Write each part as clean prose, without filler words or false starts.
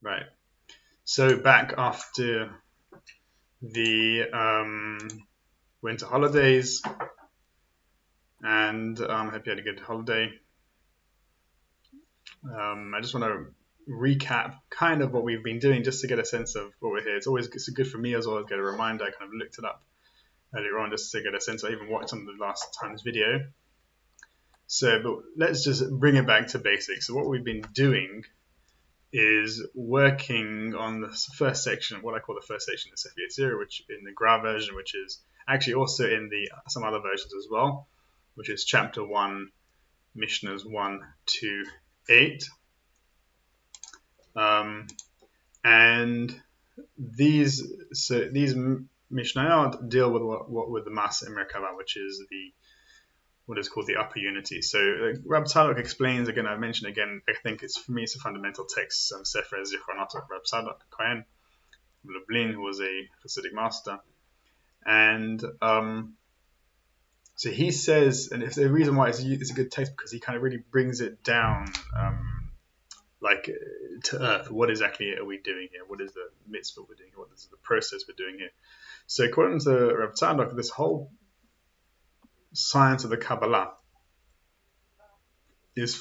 Right. So back after the winter holidays, and I hope you had a good holiday. I just want to recap kind of what we've been doing just to get a sense of what we're here. It's good for me as well to get a reminder. I kind of looked it up earlier on just to get a sense. I even watched some of the last time's video. So, but let's just bring it back to basics. So what we've been doing is working on the first section, what I call the first section of Sefer Yetzirah, which in the Gra version, which is actually also in the some other versions as well, which is chapter 1, mishnahs 1 to 8. And these mishnayot deal with what with the Maaseh Merkava, which is what is called the upper unity. So Rab Tzadok explains again. I mentioned again. I think it's a fundamental text. Sefer Yetzirah of Rab Tzadok Kohen Lublin, who was a Hasidic master, and so he says, and it's the reason why it's a good text because he kind of really brings it down, to earth. What exactly are we doing here? What is the mitzvah we're doing here? What is the process we're doing here? So according to Rab Tzadok, this whole science of the Kabbalah is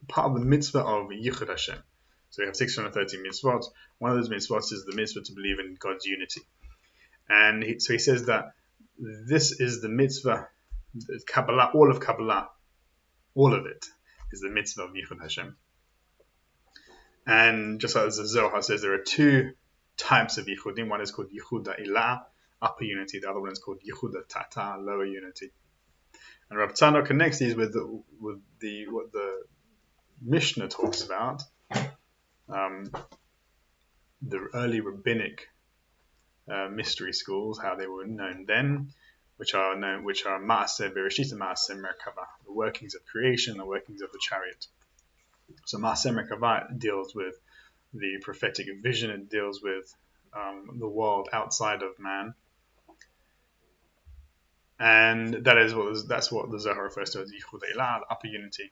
part of the mitzvah of Yichud Hashem. So we have 613 mitzvot. One of those mitzvot is the mitzvah to believe in God's unity. And so he says that this is the mitzvah, Kabbalah, all of it is the mitzvah of Yichud Hashem. And just as the Zohar says, there are two types of Yichudim. One is called Yichud Ilah, upper unity. The other one is called Yichud Tata, lower unity. And Rab Tzadok connects these with what the Mishnah talks about, the early rabbinic mystery schools, how they were known then, which are Maaseh Bereshit and Maaseh Merkava, the workings of creation, the workings of the chariot. So Maaseh Merkava deals with the prophetic vision. It deals with the world outside of man. And that's what the Zohar refers to as Yichud Eilah, the upper unity.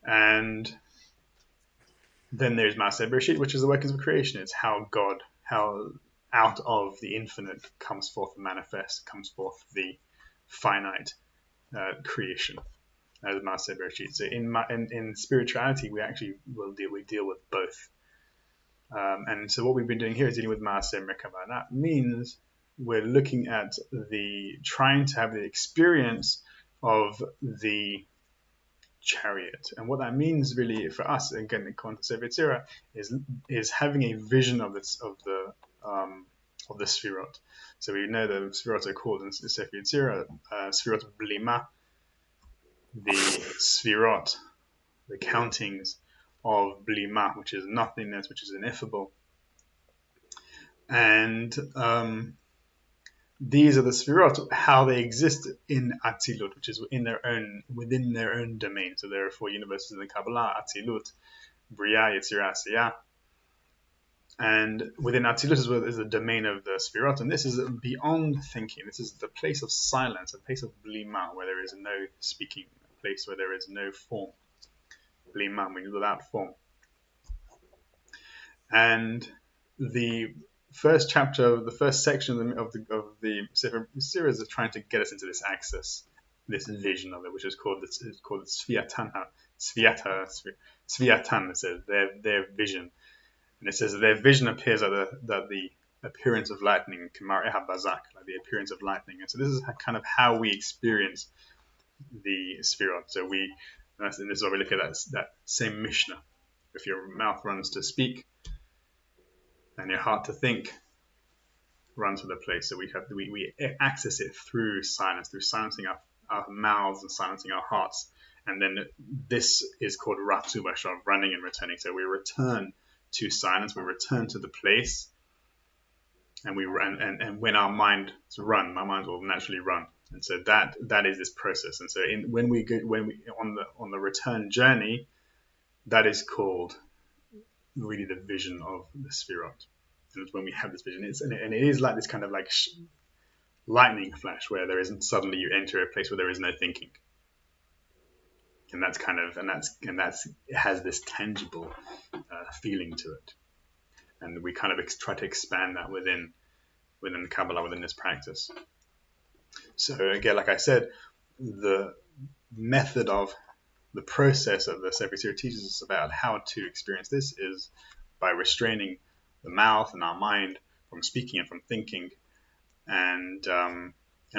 And then there's Maaseh Bereshit, which is the workings of creation. It's how out of the infinite comes forth the manifest, comes forth the finite creation as Maaseh Bereshit. So in spirituality, we actually deal with both. And so what we've been doing here is dealing with Maaseh Merkava. That means we're looking at trying to have the experience of the chariot. And what that means really for us, again, in context of Yetzirah, is having a vision of the Sfirot. So we know the Sfirot are called in Sefer Yetzirah, Sfirot Blima, the Sfirot, the countings of Blima, which is nothingness, which is ineffable. And these are the Sfirot, how they exist in Atzilut, which is within their own domain. So there are 4 universes in the Kabbalah: Atzilut, Bria, Yetzirah, Asiyah. And within Atzilut is the domain of the Sfirot, and this is beyond thinking. This is the place of silence, a place of Blima, where there is no speaking, a place where there is no form. Blima means without form. And the first chapter, the first section of the Sefer Yetzirah is trying to get us into this access, this vision of it, which is called Tzviatan. It says their vision, and it says that their vision appears that the appearance of lightning, Kamar Bazak, like the appearance of lightning. And so this is kind of how we experience the Sfirot. So this is why we look at that same Mishnah. If your mouth runs to speak, and your heart to think, run to the place. So we access it through silence, through silencing our mouths and silencing our hearts. And then this is called Ratzu Bashav, running and returning. So we return to silence, we return to the place, and and when our minds run, our minds will naturally run. And so that is this process. And so when we on the return journey, that is called really the vision of the Sfirot. And it's when we have this vision, and it is like this kind of like lightning flash, where there isn't suddenly you enter a place where there is no thinking, and it has this tangible feeling to it. And we kind of try to expand that within the Kabbalah, within this practice. So again, like I said, the method of the process of the Sefer Yetzirah teaches us about how to experience this is by restraining the mouth and our mind from speaking and from thinking. And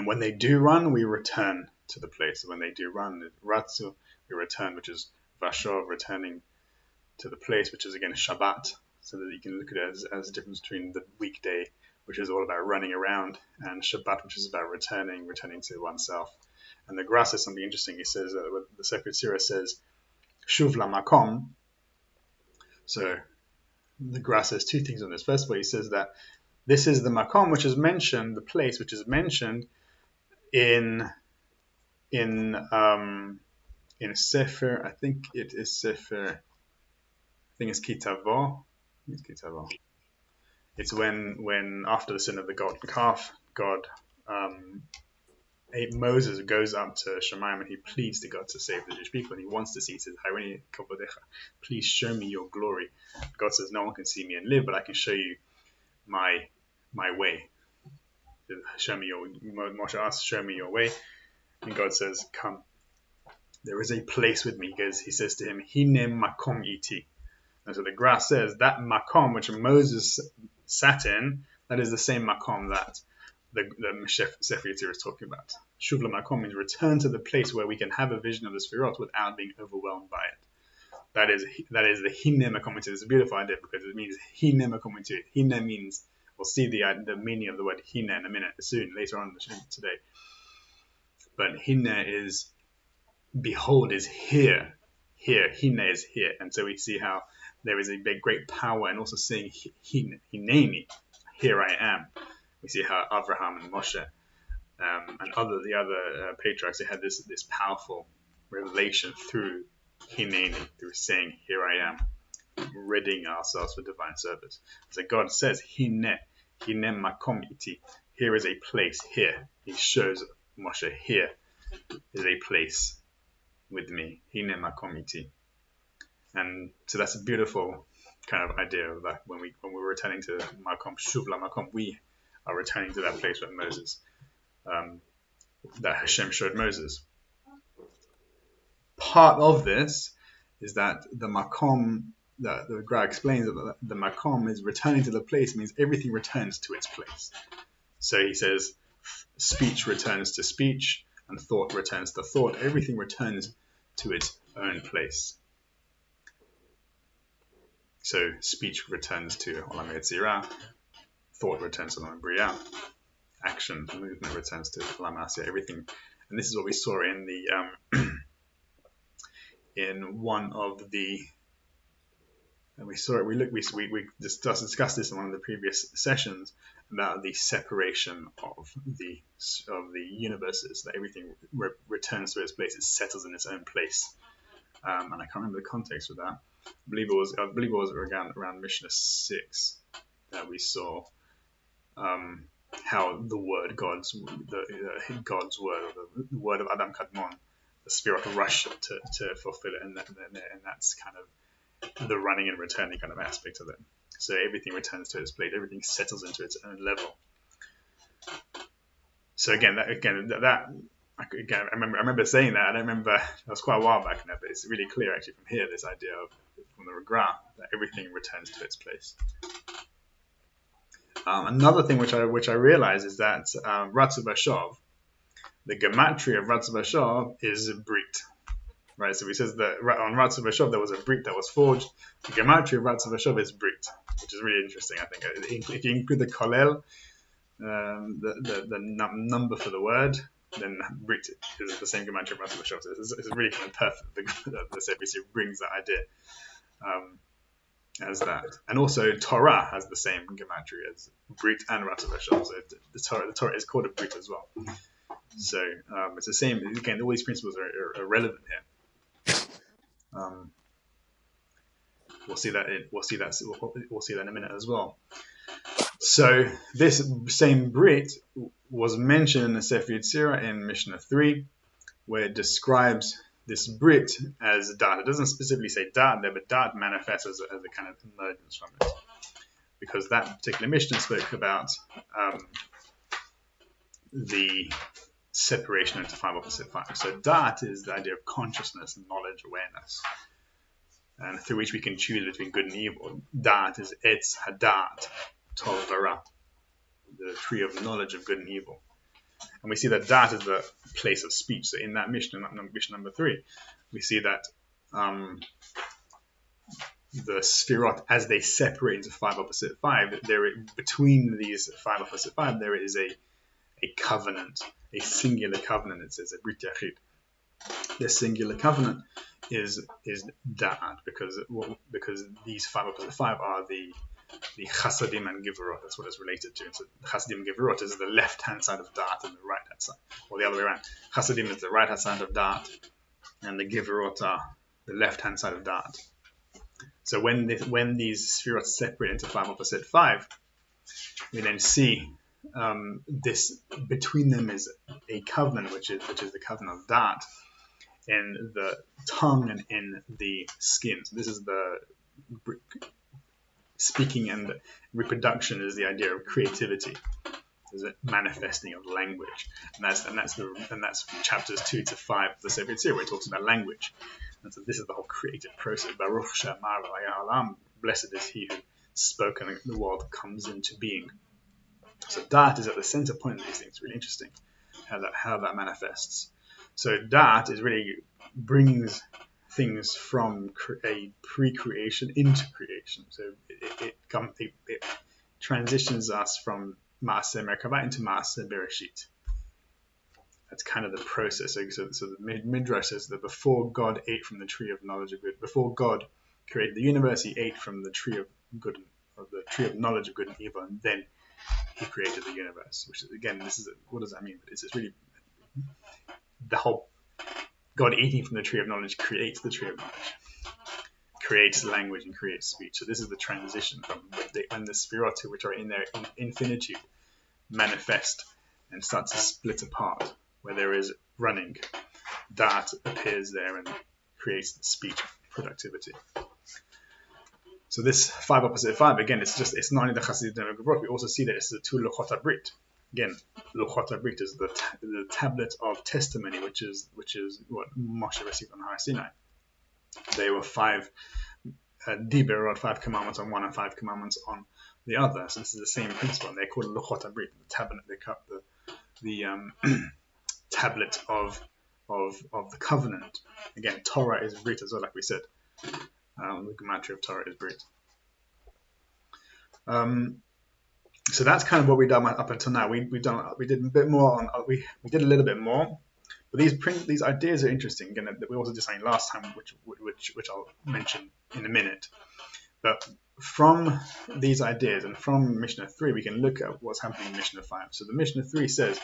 when they do run, we return to the place. When they do run, Ratzu, we return, which is Vashov, returning to the place, which is again Shabbat, so that you can look at it as a difference between the weekday, which is all about running around, and Shabbat, which is about returning to oneself. And the Gra says something interesting. He says, the Sefer Yetzirah says, Shuv lamakom. So the Gra says two things on this. First of all, he says that this is the makom which is mentioned, the place which is mentioned in Sefer, I think it is Sefer, I think it's Kitavo. It's when after the sin of the golden calf, God, Moses goes up to Shemayim and he pleads to God to save the Jewish people, and he wants to see. He says, "Harini kavodecha, please show me your glory." God says, "No one can see me and live, but I can show you my way. Show me your." Moshe asks, "Show me your way," and God says, "Come. There is a place with me." He says to him, "Hine makom iti." And so the Gra says that makom which Moses sat in, that is the same makom that the Sefer Yetzirah is talking about. Shuvla makom means return to the place where we can have a vision of the Sfirot without being overwhelmed by it. That is the hine makom iti. It's a beautiful idea because it means hine makom iti. Hine means, we'll see the meaning of the word hine in a minute, soon, later on today. But hine is, behold, is here. Here, hine is here. And so we see how there is a big, great power in also saying hineni, here I am. We see how Abraham and Moshe and the other patriarchs, they had this powerful revelation through hineni, through saying, here I am, readying ourselves for divine service. So God says, hine makom iti, here is a place, here. He shows Moshe, here is a place with me, hine makom iti. And so that's a beautiful kind of idea of that when we're returning to makom, shuv la makom, we are returning to that place with Moses, that Hashem showed Moses. Part of this is that the makom, that the Gra explains that the makom is returning to the place, means everything returns to its place. So he says speech returns to speech and thought returns to thought. Everything returns to its own place. So speech returns to Olam Yetzirah, thought returns to Olam Bria, action, movement returns to Olam Asya, everything. And this is what we saw in the in one of the, and we saw it. We discussed this in one of the previous sessions about the separation of the universes, that everything returns to its place, it settles in its own place. And I can't remember the context of that. I believe it was around Mishnah 6 that we saw how the word God's word, or the word of Adam Kadmon, the spirit rush to fulfill it, and that's kind of the running and returning kind of aspect of it. So everything returns to its place, everything settles into its own level. So I remember saying that. I don't remember, that was quite a while back now, but it's really clear actually from here, this idea from the Gra, that everything returns to its place. Another thing which I realized is that Ratzu Vashov, the gematria of Ratzu Vashov is Brit. Right, so he says that on Ratzu Vashov there was a Brit that was forged. The gematria of Ratzu Vashov is Brit, which is really interesting, I think. If you include the Kolel, the number for the word, then Brit is the same gematria of Ratzu Vashov. So it's really kind of perfect that the Sefer Yetzirah brings that idea as that. And also Torah has the same gematria as Brit and Ratzu Vashov. So the Torah is called a Brit as well. So it's the same. Again, all these principles are relevant here. We'll see that in a minute as well. So this same Brit was mentioned in the Sefer Yetzirah in Mishnah 3, where it describes this Brit as Da'at. It doesn't specifically say Da'at there, but Da'at manifests as a kind of emergence from it. Because that particular mishnah spoke about the separation into five opposite five. So Da'at is the idea of consciousness, knowledge, awareness, and through which we can choose between good and evil. Da'at is Etz Hadat, Tov V'Ra, the tree of knowledge of good and evil. And we see that Da'at is the place of speech. So in that mishnah, mishnah number 3, we see that the Sfirot, as they separate into five opposite five, between these five opposite five, there is a covenant, a singular covenant. It says a Brit Yachid. This singular covenant is Da'at, because these five opposite five are the Chasadim and Giverot. That's what it's related to. So the Chasadim and Giverot is the left-hand side of Da'at and the right-hand side, or the other way around. Chasadim is the right-hand side of Da'at, and the Giverot are the left-hand side of Da'at. So when these Sfirot separate into five opposite five, we then see this between them is a covenant, which is the covenant of Da'at, in the tongue and in the skin. So this is the speaking, and reproduction is the idea of creativity. There's a manifesting of language, and that's chapters 2 to 5 of the Sefer Yetzirah, where it talks about language. And so this is the whole creative process. Baruch She'amar v'ya'alam, blessed is he who spoke and the world comes into being. So Da'at is at the center point of these things. It's really interesting how that manifests. So Da'at is really brings things from a pre-creation into creation. So it transitions us from Ma'aseh Merkavah into Ma'aseh Bereshit. That's kind of the process. So the Midrash says that before God ate from the tree of knowledge of good, before God created the universe, he ate from the tree of good, of the tree of knowledge of good and evil, and then he created the universe. Which is, again, what does that mean? It's really the whole God eating from the tree of knowledge creates the tree of knowledge, creates language and creates speech. So this is the transition from when the Sfirot, which are in their infinitude, manifest and start to split apart, where there is running. Da'at appears there and creates the speech productivity. So this five opposite five, again, it's not only the Chasidim and Gevrot, we also see that it's the two Luchot HaBrit. Again, Luchot HaBrit is the tablet of testimony, which is what Moshe received on Har Sinai. They were five Diberot, 5 commandments on one and 5 commandments on the other. So this is the same principle, and they're called Luchot HaBrit, the tablet, the tablet of the covenant. Again, Torah is Brit as well, like we said. The gematria of Torah is Brit. So that's kind of what we've done up until now. We did a bit more we did a little bit more, but these ideas are interesting. Again, we also did something last time, which I'll mention in a minute. But from these ideas and from Mishnah 3, we can look at what's happening in Mishnah 5. So the Mishnah 3 says,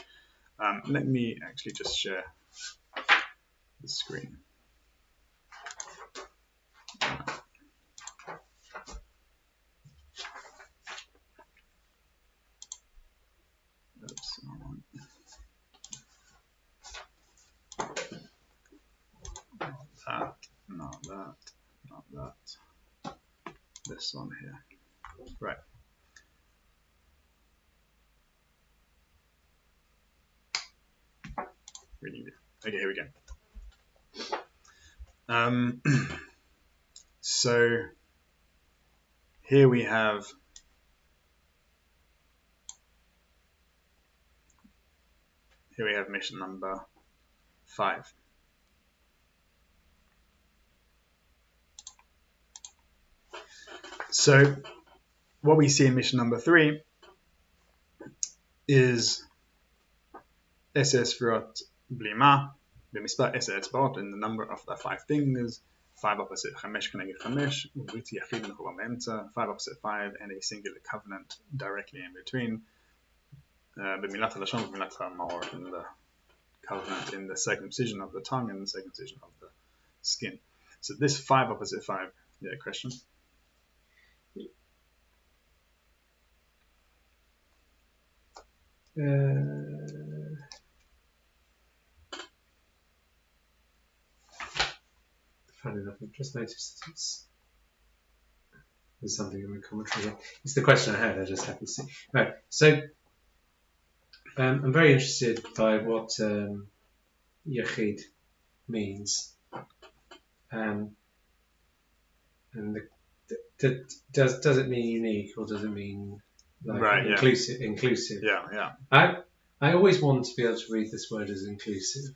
let me actually just share the screen. Oops, not that. This one here. Right. Reading it. Okay, here we go. So here we have mission number 5. So what we see in mission number 3 is Sfirot Blima, B'mispar Etzba'ot, in the number of the 5 fingers, 5 opposite Chamesh Keneged Chamesh, Brit Yachid Mechubar Be'emtza, 5 opposite 5, and a singular covenant directly in between. B'milat HaLashon, B'milat HaMa'or, in the covenant, in the circumcision of the tongue and the circumcision of the skin. So this 5 opposite 5. Yeah, question? funny enough, I've just noticed that there's something in the commentary here. It's the question I had. I just happened to see. Right. So I'm very interested by what yachid means, and does it mean unique or does it mean like inclusive? Inclusive. Yeah. I always want to be able to read this word as inclusive,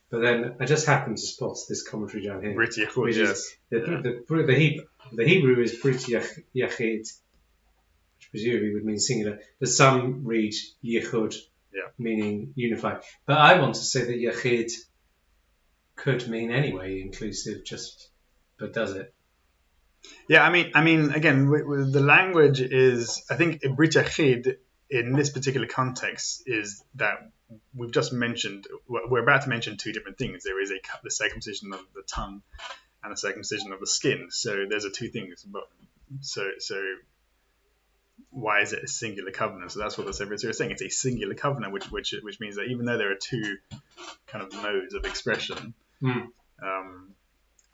but then I just happened to spot this commentary down here, Brit Yachud, which yes. is the Hebrew is Brit Yachid, which presumably would mean singular, but some read Yichud, meaning unified. But I want to say that Yachid could mean anyway inclusive, but does it? Yeah, I mean, again, the language is, I think, Brit Yachid in this particular context is that we've just mentioned, we're about to mention two different things. There is the circumcision of the tongue and the circumcision of the skin. So there's two things. But so why is it a singular covenant? So that's what the Sefer Yetzirah is saying. It's a singular covenant, which means that even though there are two kind of modes of expression, it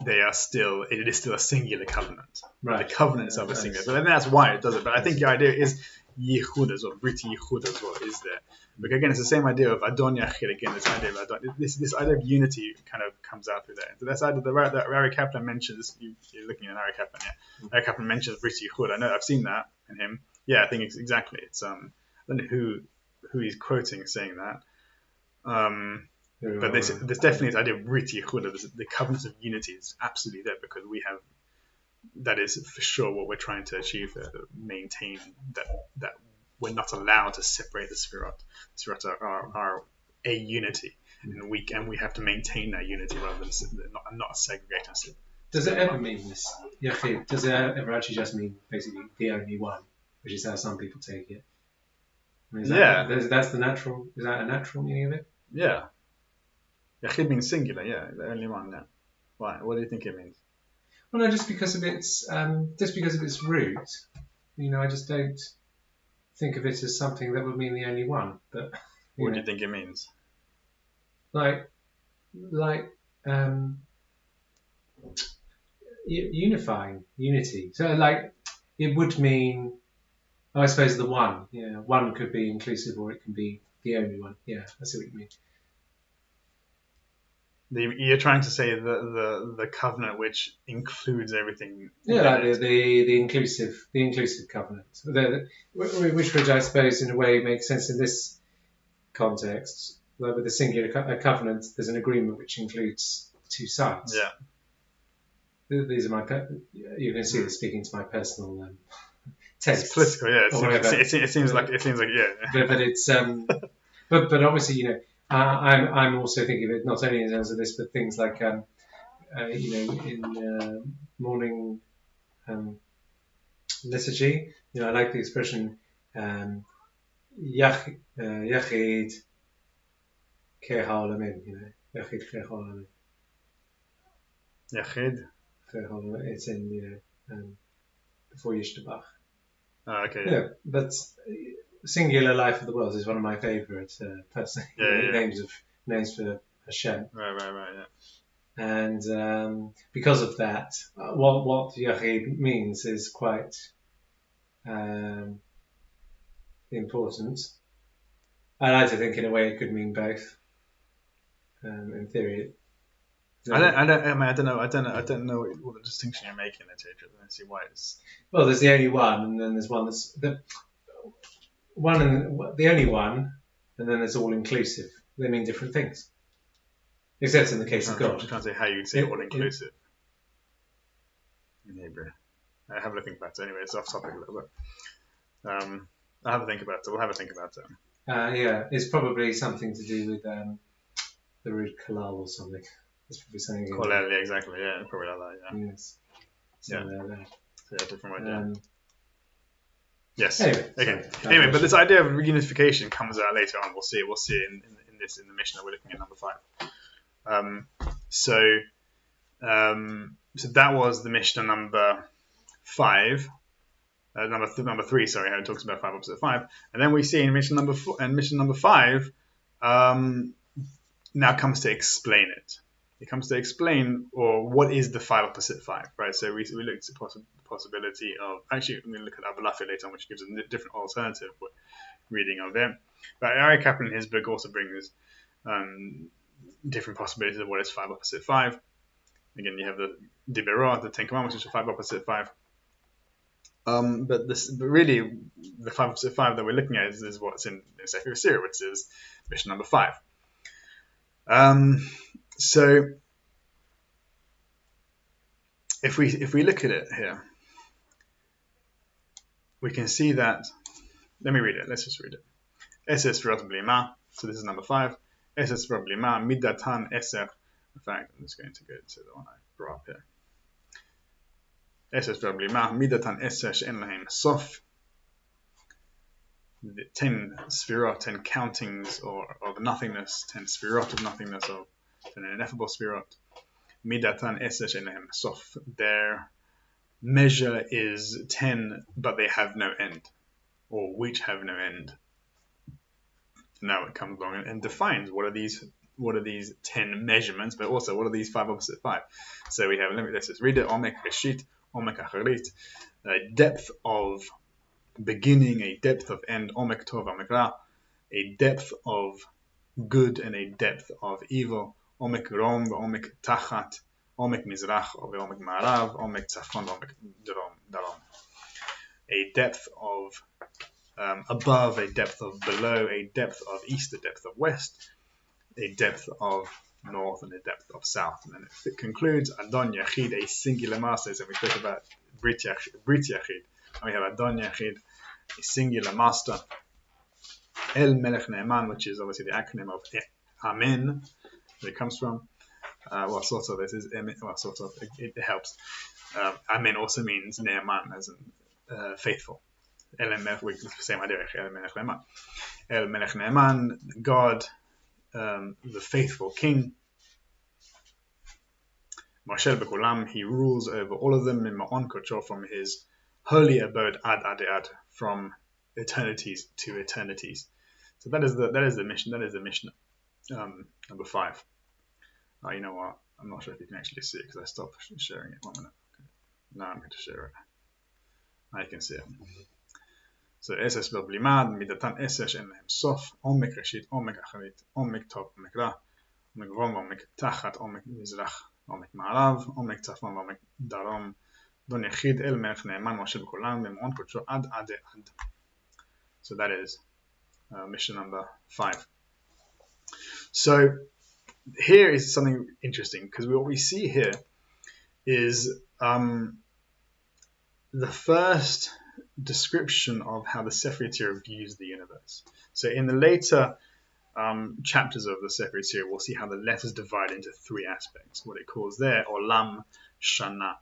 is still a singular covenant. Right. The covenant itself is singular. But then that's why it does it. But I think the idea is Yichud as well, Brit Yichud as well is there. But again, it's the same idea of Adon Yachid. Again, this idea of Adon, this idea of unity kind of comes out through there. So that's idea that Ari Kaplan mentions. You're looking at Ari Kaplan, yeah. Ari Kaplan mentions Brit Yichud. I know I've seen that in him. Yeah, I think it's exactly. It's I don't know who he's quoting saying that. But there's definitely this idea of Brit Yichud, the covenant of unity is absolutely there because we have. That is for sure what we're trying to achieve there, to maintain that we're not allowed to separate the Sefirot. The Sefirot are a unity, and we have to maintain that unity rather than not segregate us. Does it ever mean this? Yachid, does it ever actually just mean basically the only one, which is how some people take it? I mean, that's the natural. Is that a natural meaning of it? Yeah. Yachid means singular. Yeah, the only one. Yeah. Why? What do you think it means? Well, no, just because of its root, I just don't think of it as something that would mean the only one. But what do you think it means? Like unifying, unity. So, like, it would mean, I suppose, the one. Yeah, one could be inclusive, or it can be the only one. Yeah, I see what you mean. You're trying to say the covenant which includes everything. Yeah, like the inclusive covenant, which I suppose in a way makes sense in this context. Like with the singular covenant, there's an agreement which includes two sides. Yeah. These are you can see this speaking to my personal taste. It's political, yeah. It seems like yeah. But it's but obviously I'm also thinking of it not only in terms of this, but things like in morning liturgy. I like the expression Yachid Keh HaOlamim. Yachid Keh HaOlamim. Yachid. It's in before Yishtabach. Oh, okay. Yeah, but singular life of the world is one of my favourite personally names for Hashem. Right, yeah. And because of that, what Yachid means is quite important. I like to think in a way it could mean both. In theory. I don't know what the distinction you're making there, Teja. I don't see why it's. Well, there's the only one, and then there's one that's the only one, and then there's all inclusive. They mean different things, except in the case of God. I'm trying to say how you'd say all inclusive in Hebrew. I have a think about it anyway. It's off topic a little bit. I'll have a think about it. We'll have a think about it. Yeah, it's probably something to do with the root kalal or something. It's probably something. Kolel, yeah, exactly. Yeah, probably like that. Yeah. Yes. So yeah, different way. Yeah. Yes. Anyway, Anyway, but this idea of reunification comes out later on. We'll see it in the mishnah. We're looking at number 5. So that was the mishnah number 5. Number 3. Sorry, how it talks about 5 opposite 5, and then we see in mishnah number 5 now comes to explain it. It comes to explain, or what is the 5 opposite 5, right? So we looked at the possibility of, actually, I'm going to look at Abulafi later on, which gives a different alternative reading of it. But Ari Kaplan in his book also brings different possibilities of what is 5 opposite 5. Again, you have the Diberah, the Ten Commandments, which are 5 opposite 5. But really, the 5 opposite 5 that we're looking at is what's in Sefer Yetzirah, which is mission number 5. So if we look at it here, we can see that. Let me read it. Let's just read it. Eses Sfirot Blima. So this is number 5. Eses Sfirot Blima Midatan Eser. In fact, I'm just going to go to the one I brought up here. Eses Sfirot Blima Midatan Eser She'en Lahem Sof. 10 Sfirot, 10 countings of nothingness, 10 Sfirot of nothingness, of 10 ineffable Sfirot. Midatan Eser She'en Lahem Sof. Their measure is 10, but they have no end, or which have no end. Now it comes along and defines what are these 10 measurements, but also what are these 5 opposite 5. So we have, let's just read it. Omek Reshit, Omek Acharit, a depth of beginning, a depth of end. Omek Tov, Omek Ra, a depth of good and a depth of evil. Omek Rom, Omek Tachat, Omek Mizrach, Omek Ma'arav, Omek Tzafon, Omek Darom. A depth of above, a depth of below, a depth of east, a depth of west, a depth of north, and a depth of south. And then it concludes Adon Yachid, a singular master. So we spoke about Brit Yachid. And we have Adon Yachid, a singular master. El Melech Ne'eman, which is obviously the acronym of Amen, where it comes from. It helps. Amen also means Ne'eman, as in faithful. El Melech, same idea. El Melech Ne'eman. El Melech Ne'eman, God, the faithful King. Moshel B'kulam, he rules over all of them. Mima'on Kocho, from his holy abode, ad ad, from eternities to eternities. So that is the mission. That is the mishnah number 5. You know what? I'm not sure if you can actually see it because I stopped sharing it. 1 minute. Okay. Now I'm going to share it. Now you can see it. So Eses B'limad, Midatan Eser She'en Lahem Sof, Omek Reshit, Omek Acharit, Omek Tov, Omek Ra, Omek Rom, Omek Tachat, Omek Mizrach, Omek Ma'arav, Omek Tzafon, Omek Darom, Don Yechid, El Melech Ne'eman, Moshe B'kulam, Memon Kocho, Ad Ad Ad. So that is mission number 5. So here is something interesting, because what we see here is the first description of how the Sefer Yetzirah views the universe. So in the later chapters of the Sefer Yetzirah, we'll see how the letters divide into 3 aspects. What it calls there, Olam, Shana,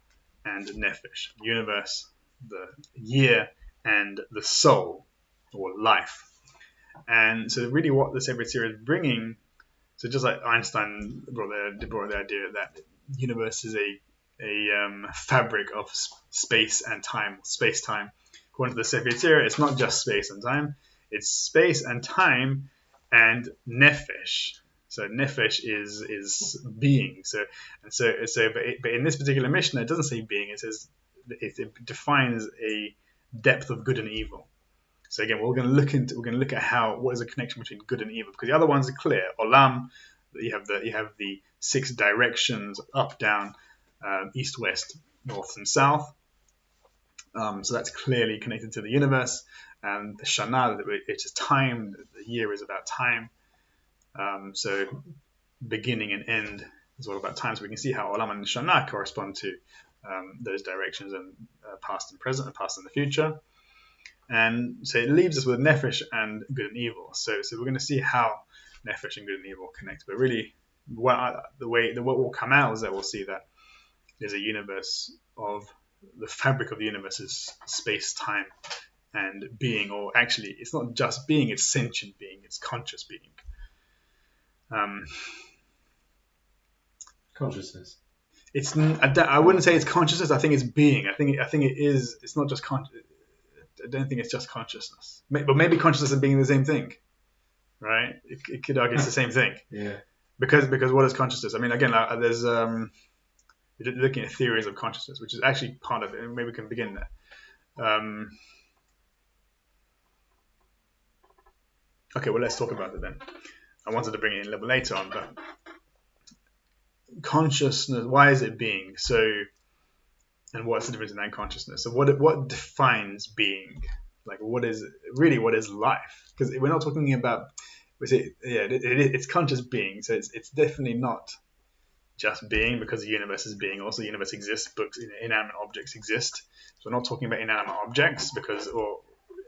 and Nefesh. Universe, the year, and the soul, or life. And so really what the Sefer Yetzirah is bringing, so just like Einstein brought the idea that the universe is a fabric of space and time, space-time. According to the Sefer Yetzirah, it's not just space and time, it's space and time and nefesh. So nefesh is being. But in this particular mishnah, it doesn't say being. It says it defines a depth of good and evil. So again, we're going to look at what is the connection between good and evil, because the other ones are clear. Olam, you have the 6 directions: up, down, east, west, north, and south. So that's clearly connected to the universe. And the Shana, it is time. The year is about time. So beginning and end is all about time. So we can see how Olam and Shana correspond to those directions, and past and present, and past and the future. And so it leaves us with Nefesh and good and evil. So we're going to see how Nefesh and good and evil connect. But really, what will come out is that we'll see that there's a universe of the fabric of the universe is space, time, and being. Or actually, it's not just being; it's sentient being, it's conscious being. Consciousness. I wouldn't say it's consciousness. I think it's being. I think it is. It's not just conscious. I don't think it's just consciousness. But maybe consciousness and being the same thing, right? It could argue it's the same thing. Yeah. because what is consciousness? I mean, again, there's you're looking at theories of consciousness, which is actually part of it, and maybe we can begin there. Okay, well, let's talk about it then. I wanted to bring it in a little later on, but consciousness, why is it being? So, and what's the difference in that consciousness? So what defines being? Like, what is life? Because we're not talking about, it's conscious being, so it's definitely not just being, because the universe is being. Also, the universe exists, books, inanimate objects exist. So we're not talking about inanimate objects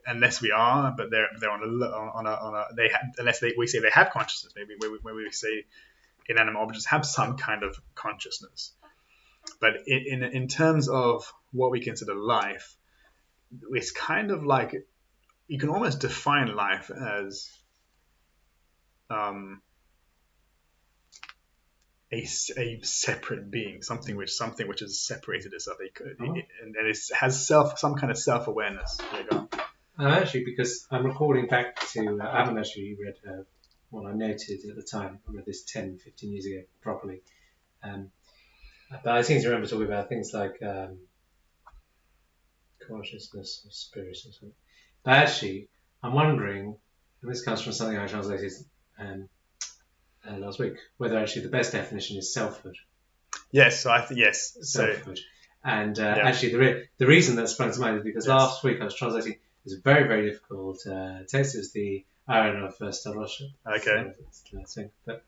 unless we are, but they're on a unless we say they have consciousness. Maybe where we say inanimate objects have some kind of consciousness. But in terms of what we consider life, it's kind of like you can almost define life as a separate being, something which has separated itself, and it has some kind of self-awareness. There you go. Actually, because I'm recording back to, I haven't actually read what I noted at the time. I read this 10, 15 years ago properly. But I seem to remember talking about things like consciousness or spirit or something. But actually, I'm wondering, and this comes from something I translated last week, whether actually the best definition is selfhood. Yes, so I think yes. Selfhood. And actually, the reason that sprung to mind is because last week I was translating. It's a very, very difficult text. It was the Iron of Starosha. Okay. But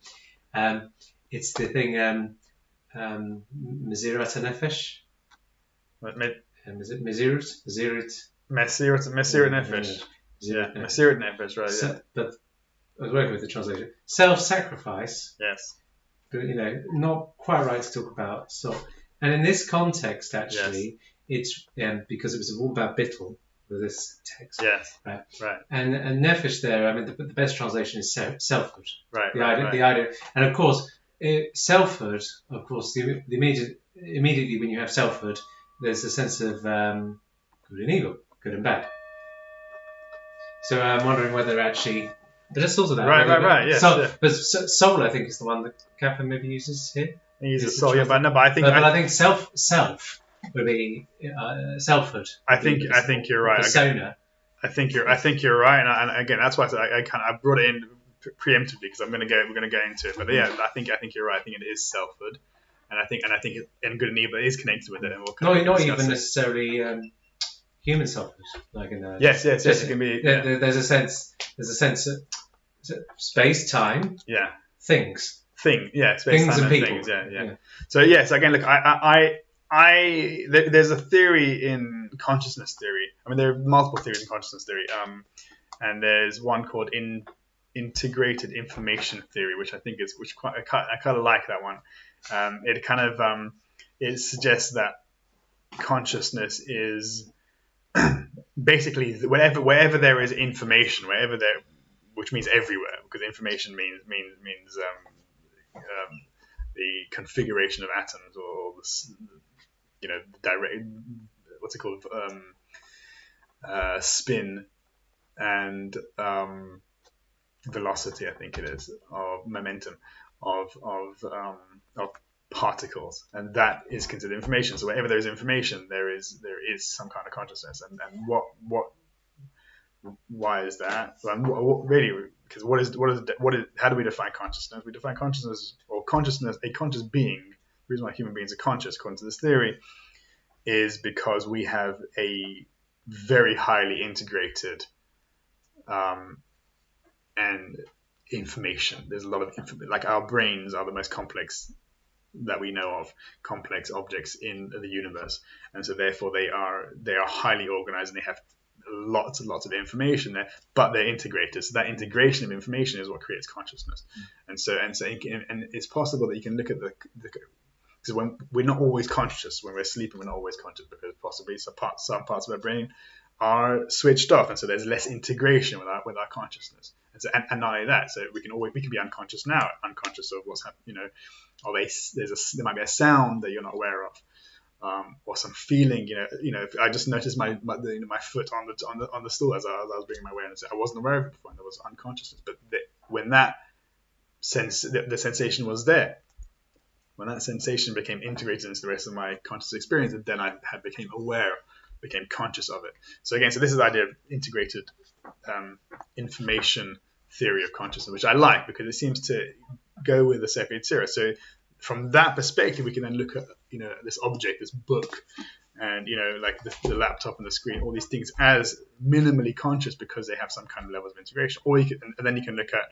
it's the thing, Mezirat Nefesh. Is it Mezirat? Mesirat Nefesh. Yeah, Mesirat Nefesh, right, yeah. But I was working with the translation. Self-sacrifice. Yes. But, not quite right to talk about. So, and in this context, actually, it's because it was all about bittul. With this text, yes, right. And nefesh there. I mean, the best translation is selfhood. Right. The idea, and of course, selfhood. Of course, the immediately when you have selfhood, there's a sense of good and evil, good and bad. So I'm wondering whether actually, but let's sort of that. Right. Yes. But soul, I think, is the one that Kaplan maybe uses here. He uses soul, but I think self would be selfhood. I think you're right. Persona. I think you're right, and again, that's why I brought it in preemptively because we're going to go into it. But yeah, I think you're right. I think it is selfhood, and I think good and evil is connected with it, and we'll not even necessarily human selfhood, like in yes, it can be. Yeah. There's a sense of space, time, things, space, things time, and people, things, yeah. So yes, again, look, there's a theory in consciousness theory. I mean, there are multiple theories in consciousness theory, and there's one called integrated information theory, which I think I kind of like that one. It kind of it suggests that consciousness is basically wherever there is information, which means everywhere, because information means the configuration of atoms or direct, what's it called, spin and velocity, I think it is, of momentum of particles, and that is considered information. So wherever there is information, there is some kind of consciousness, and why is that? Really, because how do we define consciousness? We define consciousness a conscious being. The reason why human beings are conscious, according to this theory, is because we have a very highly integrated and information. There's a lot of information. Like our brains are the most complex that we know of, complex objects in the universe, and so therefore they are highly organized and they have lots and lots of information there, but they're integrated. So that integration of information is what creates consciousness. And it's possible that you can look at because when we're not always conscious, when we're sleeping, we're not always conscious because possibly some parts of our brain are switched off, and so there's less integration with our consciousness. And not only that, so we can be unconscious now, unconscious of what's happening. There might be a sound that you're not aware of, or some feeling. If I just noticed my foot on the stool as I was bringing my awareness. I wasn't aware of it before, and there was unconsciousness. But when that the sensation was there. When that sensation became integrated into the rest of my conscious experience, then I became aware, became conscious of it. So again, so this is the idea of integrated information theory of consciousness, which I like because it seems to go with the Sefer Yetzirah. So from that perspective, we can then look at this object, this book, and like the laptop and the screen, all these things as minimally conscious because they have some kind of level of integration. Or and then you can look at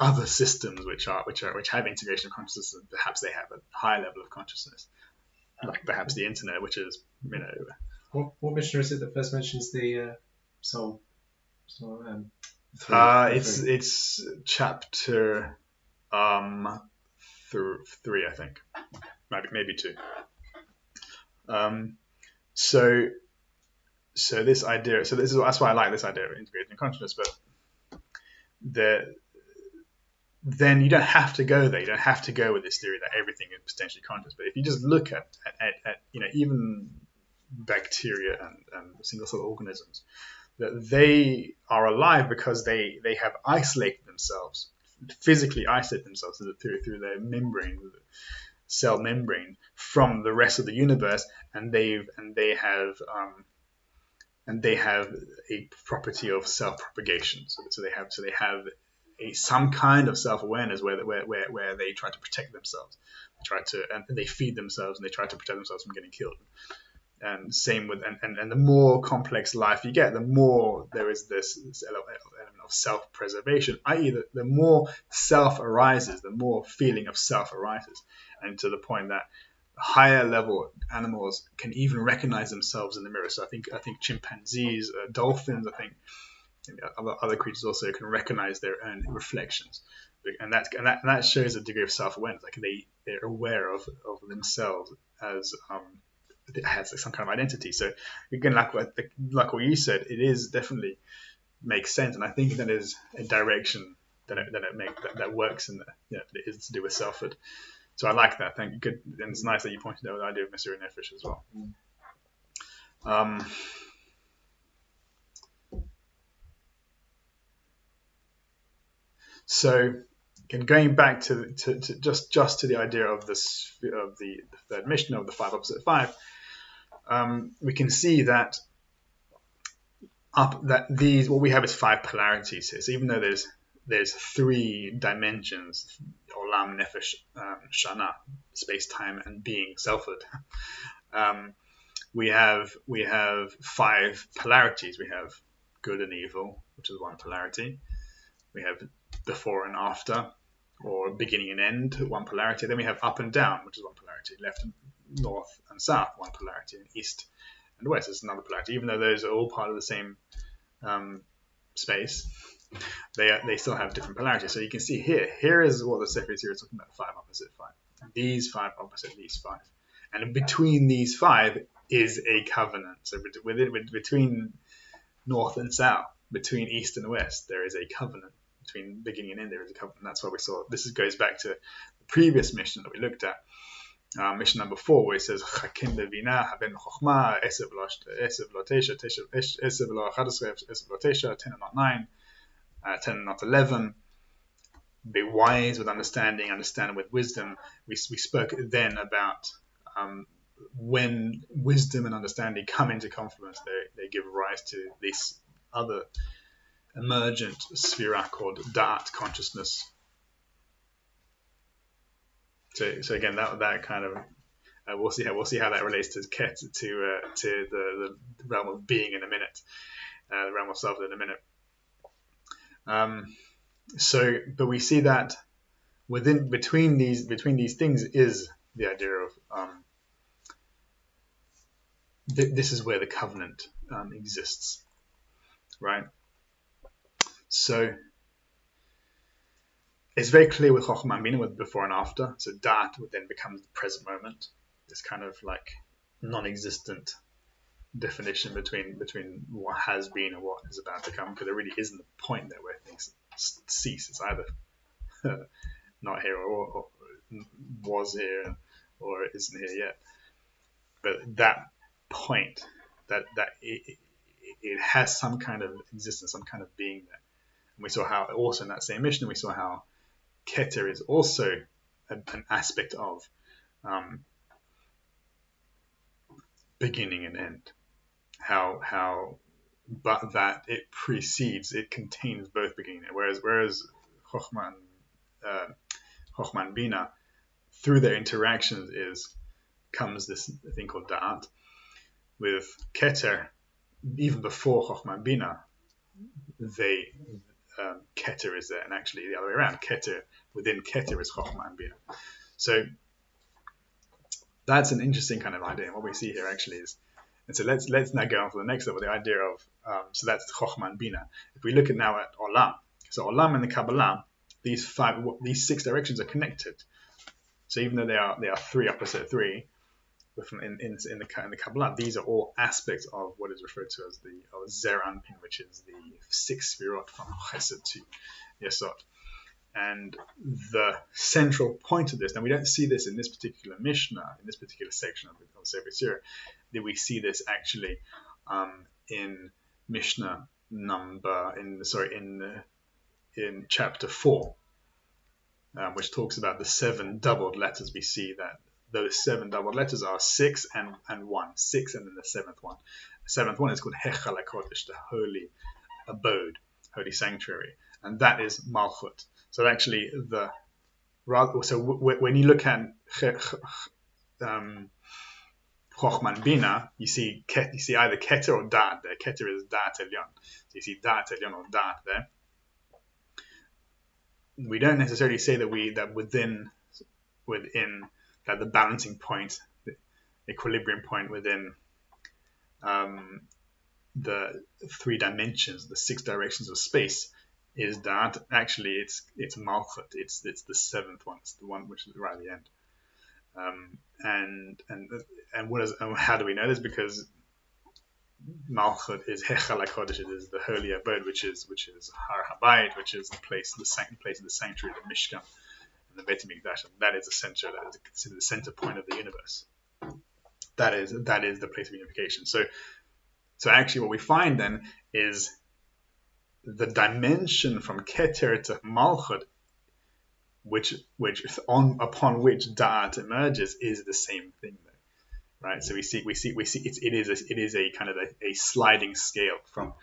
other systems which have integration of consciousness, and perhaps they have a high level of consciousness, like perhaps the internet, which is What mishnah is it that first mentions the soul? It's chapter 3, I think, maybe 2. So this idea, that's why I like this idea of integrating consciousness, but then you don't have to go there. You don't have to go with this theory that everything is potentially conscious. But if you just look at even bacteria and single-cell organisms, that they are alive because they have isolated themselves, physically isolated themselves through their membrane, cell membrane, from the rest of the universe, and they have a property of self-propagation. So they have some kind of self-awareness where they try to protect themselves, and they feed themselves, and they try to protect themselves from getting killed. And same with and the more complex life you get, the more there is this element of self-preservation, i.e. the more self arises, the more feeling of self arises, and to the point that higher level animals can even recognize themselves in the mirror. So I think chimpanzees, dolphins, I think other creatures also can recognize their own reflections, and that shows a degree of self-awareness. Like they're aware of themselves as it has some kind of identity. So again, like what you said, it is definitely makes sense, and I think that is a direction that works, and it is to do with selfhood. So I like that. Thank you. Good, and it's nice that you pointed out the idea of Mesirut Nefesh as well. So, again, going back to just to the idea of the third mishnah of the 5 opposite 5, we can see that what we have is 5 polarities here. So even though there's 3 dimensions, olam, nefesh, shana, space, time, and being, selfhood, we have 5 polarities. We have good and evil, which is one polarity. We have before and after, or beginning and end, one polarity. Then we have up and down, which is one polarity. Left and north and south, one polarity. And east and west is another polarity. Even though those are all part of the same space, they still have different polarities. So you can see here is what the Sefer Yetzirah is talking about: 5 opposite 5. These 5 opposite these 5, and between these 5 is a covenant. So between north and south, between east and west, there is a covenant. Between beginning and end, there is a covenant. That's why we saw. This goes back to the previous mission that we looked at, mission number 4, where it says Chakim levina haben chokhmah esev lo tesha esev lo 11 esev lo tesha 10 and not 9, 10 and not 11. Be wise with understanding with wisdom. We spoke then about when wisdom and understanding come into confluence, they give rise to this other emergent sphere called Da'at, consciousness. So again, that kind of we'll see how that relates to the realm of being in a minute, the realm of self in a minute. But we see that between these things is the idea of this is where the covenant exists, right? So it's very clear with Chokhmah, meaning with before and after. So Da'at would then become the present moment. This kind of like non-existent definition between what has been and what is about to come, because there really isn't a point there where things cease. It's either not here or was here or it isn't here yet. But that point, that it has some kind of existence, some kind of being there. And we saw how also in that same mission, we saw how Keter is also an aspect of beginning and end. But that it contains both beginning and end. Whereas Chochmah and Bina, through their interactions comes this thing called Da'at. With Keter, even before Chochmah and Bina, Keter is there, and actually the other way around. Within Keter is Chochmah and Bina. So that's an interesting kind of idea. And what we see here actually is, and so let's now go on to the next level, the idea of, so that's Chochmah and Bina. If we look now at Olam, so Olam in the Kabbalah, these 6 directions are connected. So even though they are 3 opposite 3, in the Kabbalah, these are all aspects of what is referred to as the Zer Anpin, which is the 6 Sfirot from Chesed to Yesod. And the central point of this, and we don't see this in this particular mishnah, in this particular section of Sefer Yetzirah, that we see this actually in mishnah in chapter 4, which talks about the 7 doubled letters. We see that those 7 doubled letters are 6 and 1, 6 and then the 7th one. The 7th one is called Hechal HaKodesh, the holy abode, holy sanctuary, and that is Malchut. So actually, when you look at Chochmah and Bina, you see either Keter or Da'at there. Keter is Da'at Elyon. So you see Da'at Elyon or Da'at there. We don't necessarily say that within that the balancing point, the equilibrium point within the 3 dimensions, the 6 directions of space, is that actually it's Malchut. It's the 7th one. It's the one which is right at the end. And how do we know this? Because Malchut is Hechal HaKodesh. It is the holy abode, which is Har HaBayit, which is the place of the sanctuary, the Mishkan, and the Beit HaMikdash. And that is the center. That is considered the center point of the universe. That is the place of unification. So actually, what we find then is the dimension from Keter to Malchut, upon which Da'at emerges, is the same thing, though, right? So we see it is a kind of a sliding scale from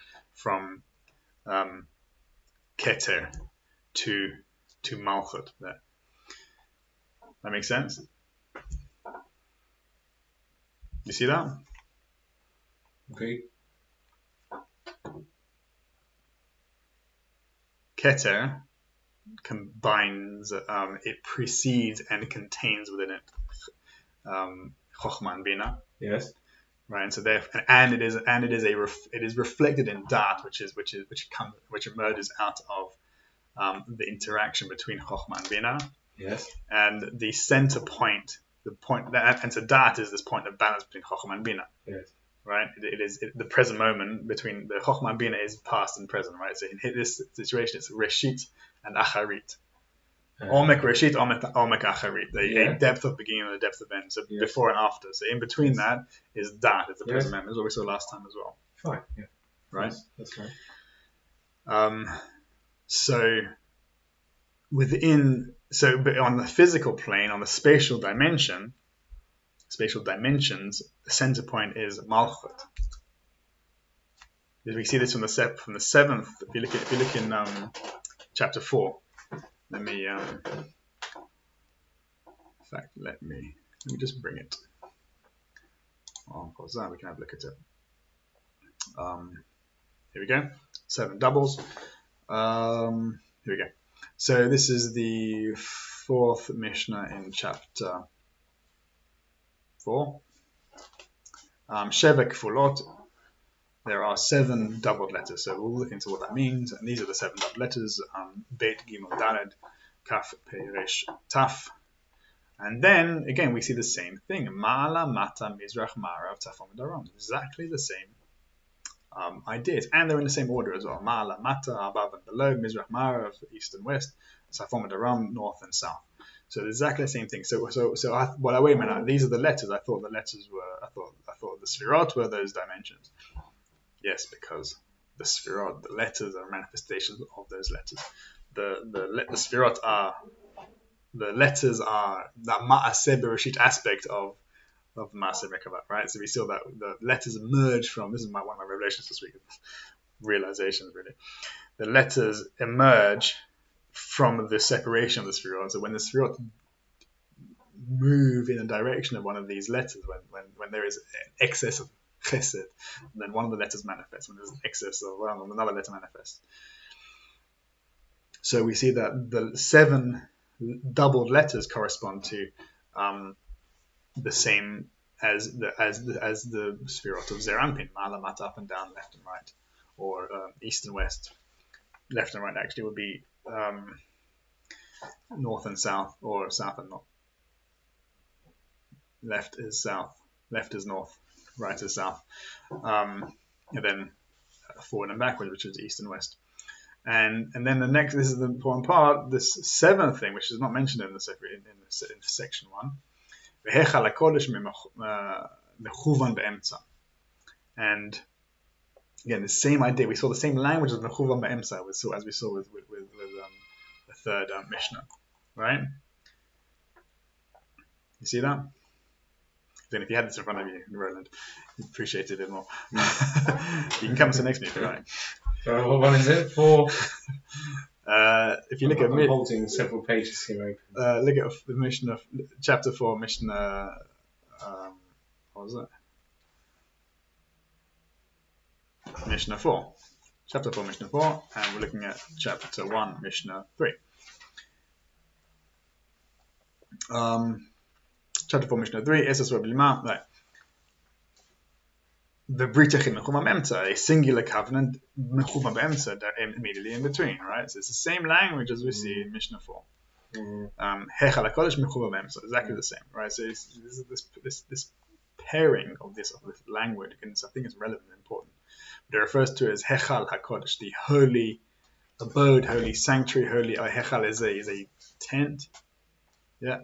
Keter to Malchut. There, that makes sense. You see that? Okay. Keter combines, it precedes and contains within it Chochmah and Bina. Yes. Right, and so it is reflected in Da'at, which emerges out of the interaction between Chochmah and Bina. Yes. And the center point, and so Da'at is this point of balance between Chochmah and Bina. Yes. Right, it is the present moment between the Chochmah and Bina is past and present. Right, so in this situation, it's Reshit and Acharit. Omek Reshit, Omek Acharit. A depth of beginning and a depth of end. So before and after. So in between that is Da'at, it's the present moment. That's what we saw last time as well. Fine. Yeah. Right. That's right. But on the physical plane, on the spatial dimensions, the center point is Malchut. We see this from the 7th. If you look in chapter 4, let me just bring it. Oh, pause that. We can have a look at it. Here we go. 7 doubles. Here we go. So this is the 4th mishnah in chapter 4. Sheva Kfulot. There are 7 doubled letters. So we'll look into what that means. And these are the 7 doubled letters. Bet, Gimel, Daled, Kaf, Pei, Resh, Taf. And then, again, we see the same thing. Ma'ala, Mata, Mizrach, Ma'arav, Tafon, Daram. Exactly the same ideas. And they're in the same order as well. Ma'ala, Mata, above and below, Mizrach, Ma'arav, east and west, Tafon, Daram, north and south. So it's exactly the same thing. Wait a minute. These are the letters. I thought the Sfirot were those dimensions. Yes, because the Sfirot, the letters, are manifestations of those letters. the Sfirot are, the letters are that Ma'aseh Bereshit aspect of Ma'aseh Merkavah, right? So we saw that the letters emerge from, this is one of my revelations this week, realizations really. The letters emerge from the separation of the Sfirot. So when the Sfirot move in a direction of one of these letters, when there is an excess of chesed, then one of the letters manifests. When there's an excess of another letter manifests. So we see that the 7 doubled letters correspond to the same as the Sfirot of Zeir Anpin, Ma'ala, Mata, up and down, left and right, or east and west. Left and right actually would be north and south, or south and north. Left is south, left is north, right is south, and then forward and backward, which is east and west. And then the next, this is the important part, this 7th thing, which is not mentioned in in section 1. And again, the same idea. We saw the same language as mechuvan be'emsa, as we saw with the third mishnah, right? You see that? Then if you had this in front of you, Roland, you'd appreciate it a bit more. You can come to the next meeting, right? What one is it? 4. If you look at I'm holding several pages here open. Look at the mishnah, chapter 4, mishnah. What was it? Mishnah 4. Chapter 4, Mishnah 4, and we're looking at chapter 1, Mishnah 3. Chapter 4, Mishnah 3, Esas Rabbi Lima, right. The Britachim Mechuma Memta, a singular covenant, Mechuma Memta, immediately in between, right? So it's the same language as we see in Mishnah 4. Hechal HaKodesh Mechuma Memta, exactly the same, right? So this pairing of this language, and I think it's relevant and important. But it refers to as Hechal HaKodesh, the holy abode, holy sanctuary, holy. Hechal is a tent, yeah.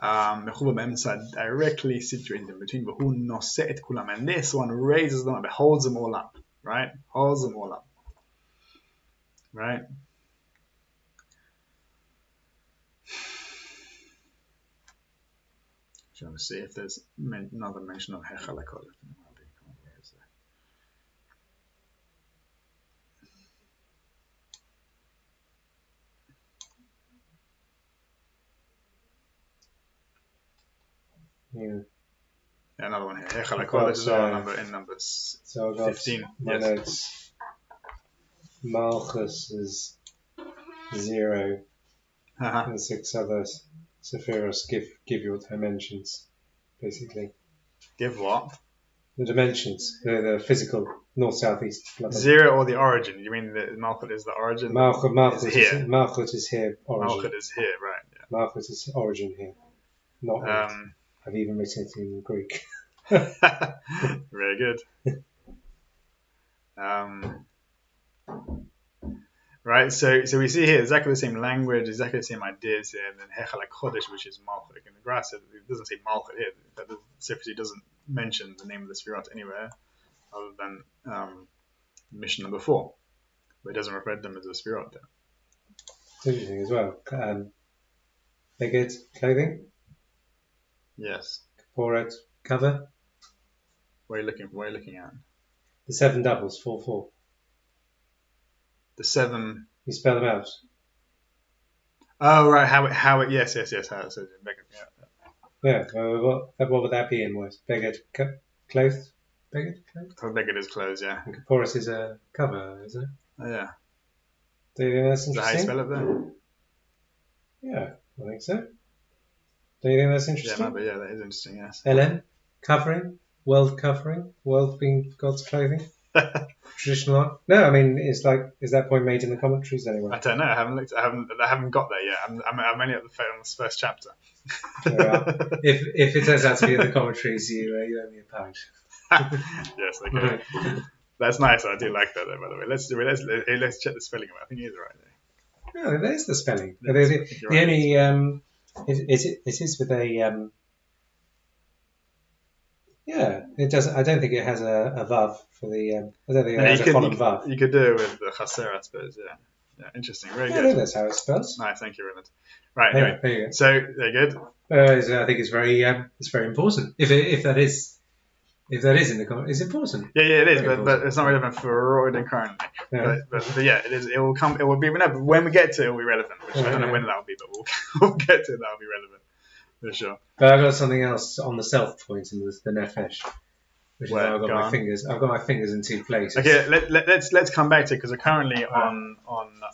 Mechuva Memsa, directly situated in between. V'hu noseh et kulam, and this one raises them up, it holds them all up, right? Holds them all up, right? Trying to see if there's another mention of Hechal HaKodesh. Yeah. Another one here. Hechal HaKodesh is our number in number 15. My notes. Malchus is 0, and 6 others. Sephiros give your dimensions, basically. Give what? The dimensions, the physical north, south, east. 0 or the origin? You mean that Malchut is the origin? Malchut is here. Malchut is here. Origin. Malchut is here, right? Yeah. Malchut is origin here, not. I've even written it in Greek. Very good. Right, so we see here exactly the same language, exactly the same ideas here, and then Hechal HaKodesh, which is Malchut. In the grass, it doesn't say Malchut here. The Sefer doesn't mention the name of the Sfirot anywhere, other than mission number 4, but it doesn't refer to them as a Sfirot there. It's interesting as well. Beged, clothing. Yes. Kaporet, cover. What are you looking at? The 7 doubles, 4-4. The 7. You spell them out. Oh right, how it yes, how it says in Beged. Yeah. What would that be in words? Beged, clothed. Beged, clothed. Oh, Beged is clothes, yeah. And Kaporet is a cover, is it? Oh yeah. Do you think that's Is that how you interesting? spell it there? Yeah, I think so. Do you think that's Yeah, interesting? but yeah, that is interesting. Yes. LM, covering, world being God's clothing. Traditional art? No, I mean it's like, is that point made in the commentaries anyway? I don't know. I haven't looked. I haven't got there yet. I'm only at the first chapter. If it turns out to be in the commentaries, you owe me a pound. Yes. Okay. That's nice. I do like that. Though, by the way, let's check the spelling of it. I think he is right there. No, there's the spelling. Yeah, the only it is with a yeah. It doesn't. I don't think it has a vav for the. I don't think it has a column vav. You could do it with the chaser, I suppose. Yeah. Yeah, interesting. Very I good. think that's how it spells. Nice, thank you, Raymond. Right, Yeah, anyway. there you go. So, very good. I think it's very important. If that is in the comment, it's important. Yeah, it is, Very but it's not relevant for Royden currently. Yeah. But yeah, it is. It will come. It will be relevant when we get to it. It will be relevant. Which I don't know when that will be, but we'll get to it. That will be relevant for sure. But I've got something else on the self point in the nefesh, which is Well, why I've got my fingers. I've got my fingers in two places. Okay, let's come back to it because we're currently on.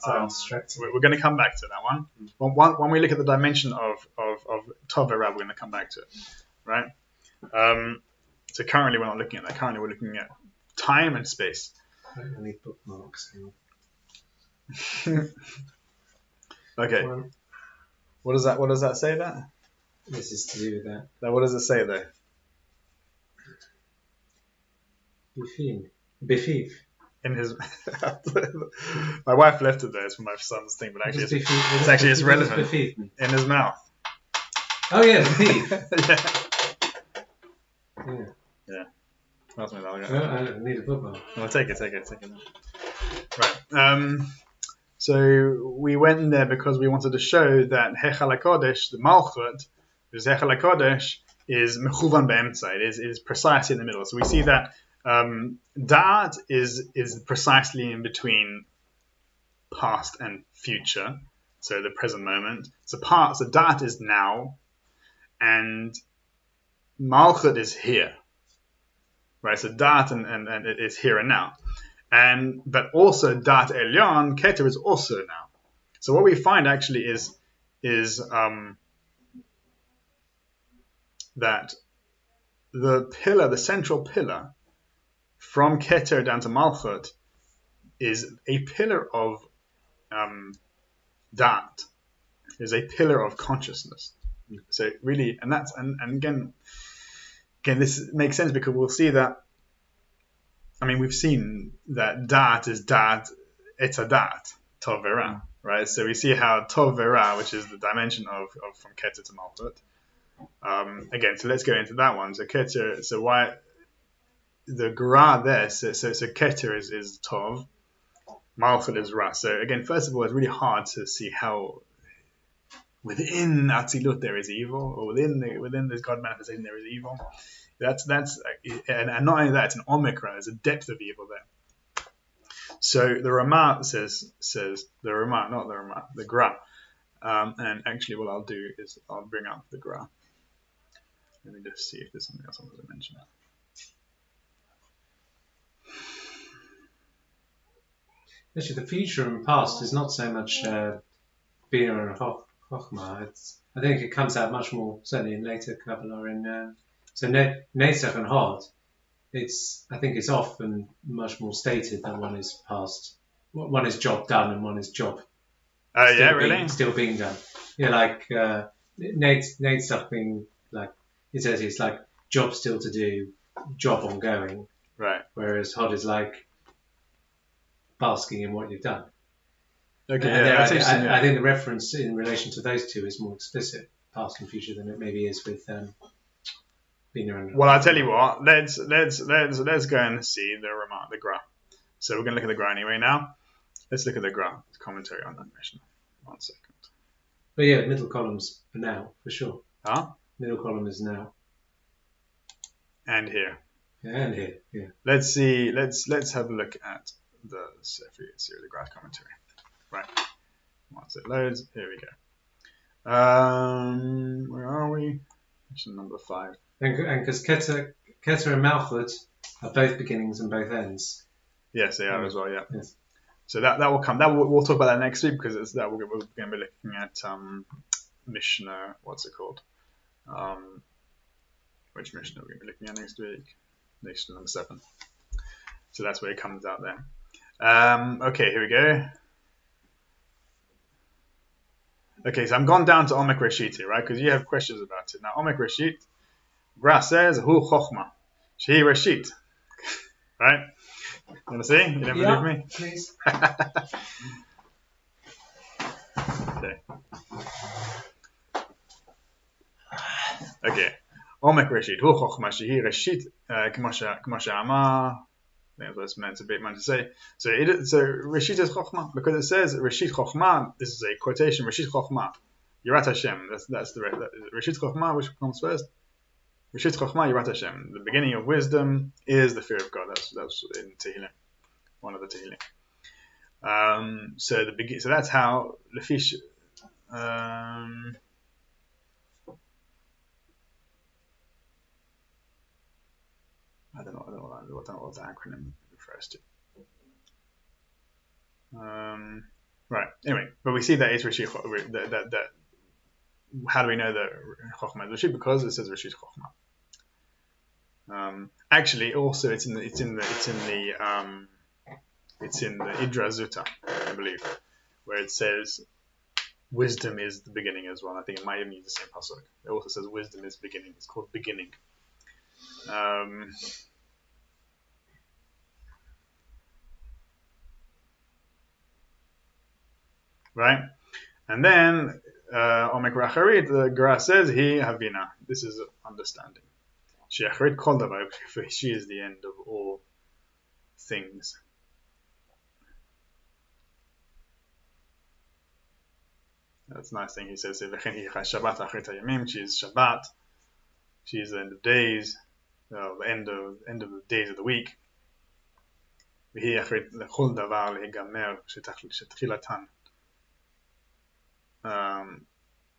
We're going to come back to that one. When we look at the dimension of Tovera, we're going to come back to it, right? So currently we're not looking at that. Currently we're looking at time and space. I need bookmarks. Okay. What does that say there? This is to do with that. Now, what does it say there? Bifiv. In his, my wife left it there. It's for my son's thing, but actually, it's relevant. In his mouth. Oh yeah, bifiv. Yeah. That's me. I need a bookmark. Well, take it. Right. So we went in there because we wanted to show that Hechal HaKodesh, the Malchut, because Hechal HaKodesh is mechuvan be'emtza. It is precisely in the middle. So we see that Da'at is precisely in between past and future, so the present moment. So Da'at is now, and Malchut is here, right? So Da'at and it is here and now, but also Da'at Elyon Keter is also now. So what we find actually is that the central pillar from Keter down to Malchut is a pillar of Da'at, is a pillar of consciousness. So really, and again, this makes sense because we'll see that. I mean, we've seen that Da'at is Da'at, it's a Da'at, Tov Vera, right? So we see how Tov Vera, which is the dimension of from Keter to Malchut. Again, so let's go into that one. So Keter, so why the Gra there? So Keter is Tov, Malchut is Ra. So again, first of all, it's really hard to see how within Atzilut there is evil, or within this God manifestation there is evil. That's and not only that, it's an omikra. There's a depth of evil there. So the Ramah says the Ramah, not the Ramah, the Gra. And actually, what I'll do is I'll bring up the Gra. Let me just see if there's something else I want to mention. Actually, the future and past is not so much Bina and Chochmah. I think it comes out much more, certainly in later Kabbalah. So Netzach and Hod, I think it's often much more stated that one is past, one is job done and one is job still being done. Yeah, like Netzach being like, it says it's like job still to do, job ongoing. Right. Whereas Hod is like basking in what you've done. Okay, that's interesting. I think the reference in relation to those two is more explicit, past and future, than it maybe is with Bina and. Well, I'll tell you what. Let's go and see the Gra. So we're going to look at the Gra anyway now. Let's look at the Gra commentary on that mishnah. 1 second. But yeah, middle columns for now, for sure. Huh? Middle column is now. And here. Yeah, and here. Yeah. Let's see. Let's have a look at the Sefer Yetzirah, the Gra commentary. Right. Once it loads, here we go. Where are we? Mission number 5. And because Keter and Malchut are both beginnings and both ends. Yes, they are as well. Yeah. Yes. So that will come. We'll talk about that next week because we're going to be looking at Mishnah. What's it called? Which Mishnah we're going to be looking at next week? Mishnah number 7. So that's where it comes out there. Okay, here we go. Okay, so I'm gone down to Omek Reshit here, right? Because you have questions about it. Now, Omek Reshit, Gra says, Hu Chochma, Shehi Reshit. Right? You want to see? You don't believe me? Please. Okay. Omek Reshit, Hu Chochma, Shehi Reshit, כמו שאמר That's what it's meant to say. So Rishit is Chokhmah, because it says Rishit Chokhmah. This is a quotation. Rishit Chokhmah, Yirat Hashem. That's the Rishit Chokhmah, which comes first. Rishit Chokhmah, Yirat Hashem. The beginning of wisdom is the fear of God. That's in Tehillim, one of the Tehillim. So that's how Lefish. I don't know what the acronym refers to. Right. Anyway, but we see that it's Rishit. That how do we know that Chokhmah is Rishit? Because it says Rishit Chokhmah. Actually, also it's in the Idra Zuta, I believe, where it says wisdom is the beginning as well. I think it might even use the same pasuk. It also says wisdom is beginning. It's called beginning. Right? And then, Omek Racharit, the Gra says, He Havina. This is understanding. She Acharit Kol Davar, for she is the end of all things. That's a nice thing. He says, Shabbat Acharit Hayamim. She is Shabbat. She is the end of days. The end of the days of the week. והיא אחרית לכל דבר להיגמר שתחילתן.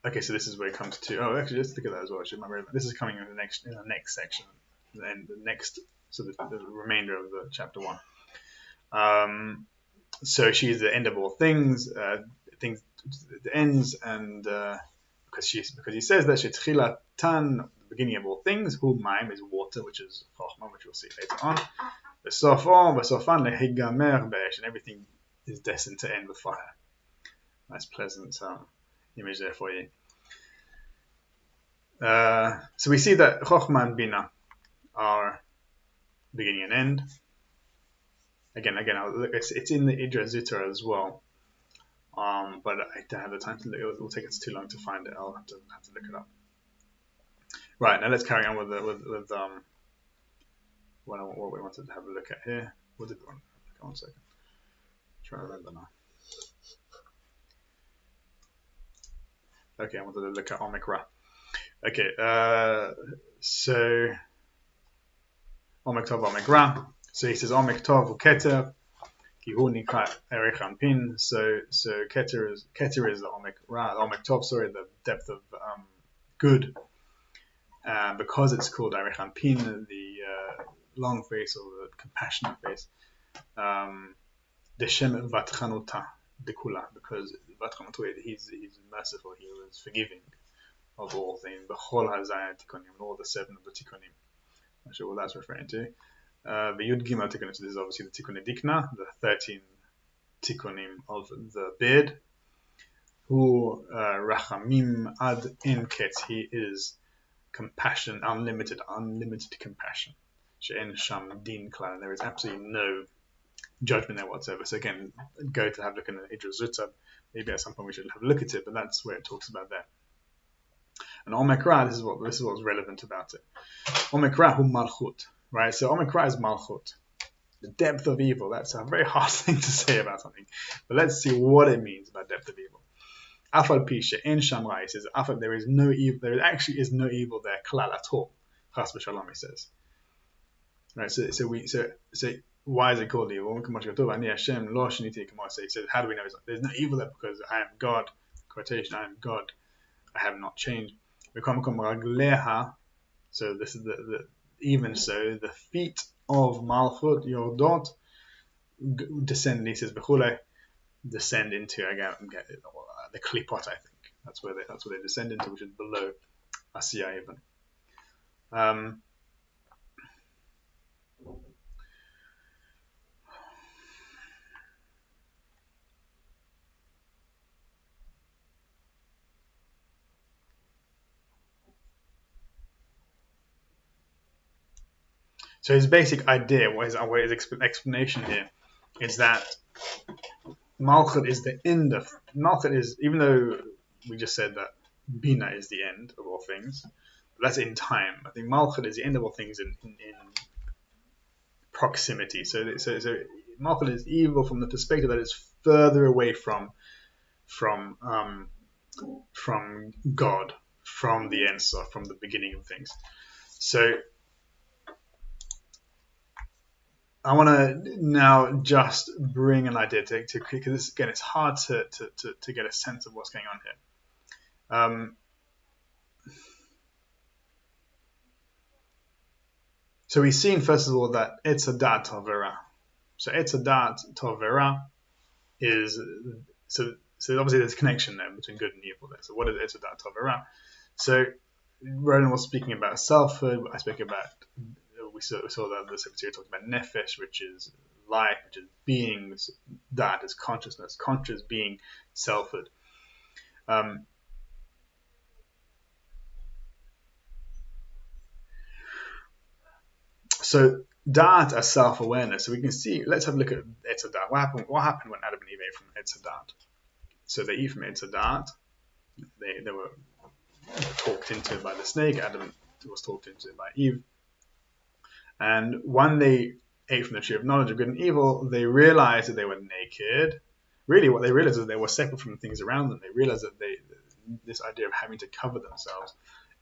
Okay, so this is where it comes to. Oh, actually, let's look at that as well. I should remember. This is coming in the next section, and the next, so the remainder of the chapter 1. So she is the end of all things. Things, the ends, and because he says that shetchilatan, the beginning of all things. Hu mayim is water, which is chokhmah, which we'll see later on. V'sofan lehigamer be'esh, and everything is destined to end with fire. Nice, pleasant image there for you. So we see that Chokhmah and Bina are beginning and end. Again, it's in the Idra Zitra as well. But I don't have the time to look. It will take us too long to find it. I'll have to look it up. Right, now let's carry on with what we wanted to have a look at here. What did we want to look at? 1 second. I'm trying to remember now. Okay, I wanted to look at Omek Ra. Okay, so Omek Tov, Omek Ra. So he says Omek Tov Keter, Kihu Nikra Erech Anpin. So Keter is the Omek Ra, Omek Tov. Sorry, the depth of good. Because it's called Erech Anpin, the long face or the compassionate face. Deshem Vatchanuta Dekula, because he's merciful, he was forgiving of all things. B'chol hazayah tikkunim, all the 7 of the tikkunim. Not sure what that's referring to. The Yud Gimel tikkunim, so this is obviously the tikkunim dikna, the 13 tikkunim of the beard. Who rachamim ad in ketz, he is compassion, unlimited compassion. She'en sham din klal, there is absolutely no judgment there whatsoever. So again, go to have a look in the Idra Zutta. Maybe at some point we should have a look at it, but that's where it talks about that. And Omek Ra, this is what's relevant about it. Omek Ra hu malchut, right? So Omek Ra is malchut, the depth of evil. That's a very hard thing to say about something, but let's see what it means about depth of evil. Afal pisha in shamra, he says afal, there is no evil. There actually is no evil there, klal at all. Chas v'shalom, he says. Right. So why is it called evil? So he says, how do we know there's no evil there? Because I am God. Quotation, I am God. I have not changed. So this is even so, the feet of Malchut, Yordot, descend, he says, descend into, the Klipot, I think. That's where they descend into, which is below Asiyah even. So his basic idea, his explanation here, is that Malchut is the end of Malchut is, even though we just said that Bina is the end of all things, but that's in time. I think Malchut is the end of all things in proximity. So Malchut is evil from the perspective that it's further away from God, from the Ein Sof, from the beginning of things. So I want to now just bring an idea to because again it's hard to get a sense of what's going on here. So we've seen first of all that Etz Hadat Tovera. So Etz Hadat Tovera is so obviously there's a connection there between good and evil there. So what is Etz Hadat Tovera? So Roland was speaking about selfhood. I spoke about we saw that the Sefer Yetzirah talked about nefesh, which is life, which is beings. That is consciousness. Conscious being, selfhood. So Da'at as self-awareness. So we can see. Let's have a look at Etz Hadat. What happened when Adam and Eve ate from Etz Hadat? So they eat from Etz Hadat. They were talked into it by the snake. Adam was talked into it by Eve. And when they ate from the tree of knowledge of good and evil, they realized that they were naked. Really, what they realized is they were separate from the things around them. They realized that this idea of having to cover themselves,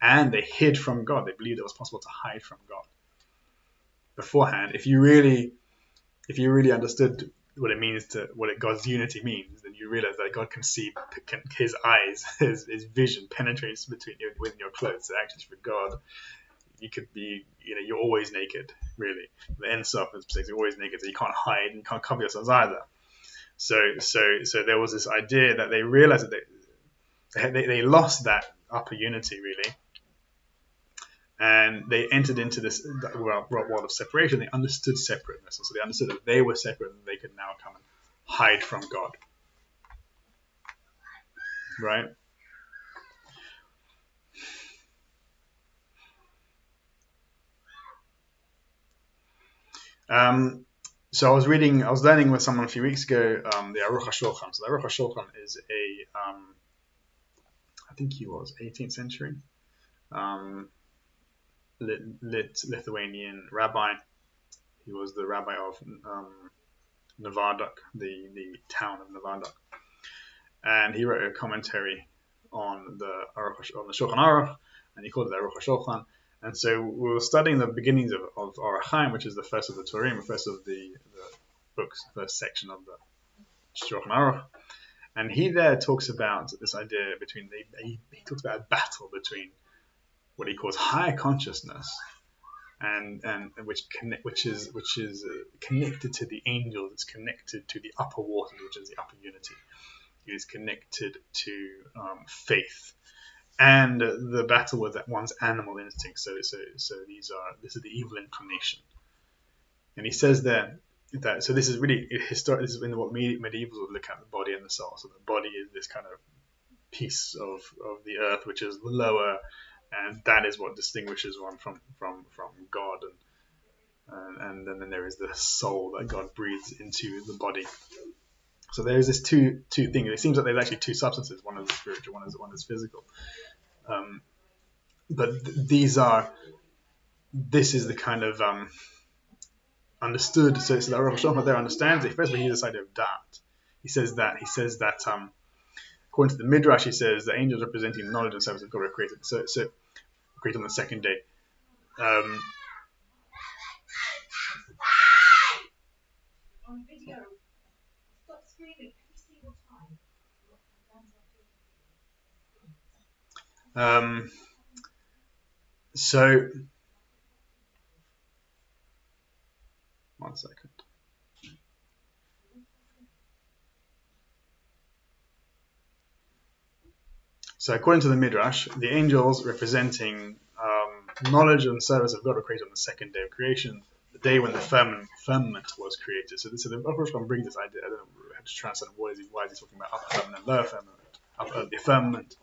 and they hid from God. They believed it was possible to hide from God. Beforehand, if you really understood what it means what God's unity means, then you realize that God can see, his eyes, his vision penetrates within your clothes. So actually, for God, you could be, you're always naked, really. The Ein Sof is you're always naked, so you can't hide and you can't cover yourselves either. So there was this idea that they realized that they lost that upper unity, really. And they entered into this world of separation. They understood separateness. And so they understood that they were separate and they could now come and hide from God. Right? So I was learning with someone a few weeks ago, the Aruch HaShulchan. So the Aruch HaShulchan is I think he was 18th century, Lithuanian rabbi. He was the rabbi of Novardok, the town of Novardok, and he wrote a commentary on the Shulchan Aruch, and he called it the Aruch HaShulchan. And so we were studying the beginnings of Orach Chaim, which is the first of the Turim, the first of the books, the first section of the Shulchan Aruch. And he there talks about this idea between he talks about a battle between what he calls higher consciousness and which is connected to the angels. It's connected to the upper waters, which is the upper unity. It is connected to faith, and the battle with one's animal instinct. So this is the evil inclination. And he says there that so this is really historic. This is in what medievals would look at the body and the soul. So the body is this kind of piece of the earth which is lower, and that is what distinguishes one from God. And then there is the soul that God breathes into the body. So there's this two things. It seems like there's actually two substances. One is spiritual, one is physical. But this is the kind of understood. So the Aruch HaShulchan there understands it. First of all, he has this idea of dat. He says that according to the Midrash, he says the angels representing knowledge and service of God were created. So created on the second day. So one second. So according to the Midrash, the angels representing knowledge and service of God were created on the second day of creation, the day when the firmament was created. So the Aruch HaShulchan brings this idea. I don't know how to translate why is he talking about upper firmament, lower firmament, the firmament.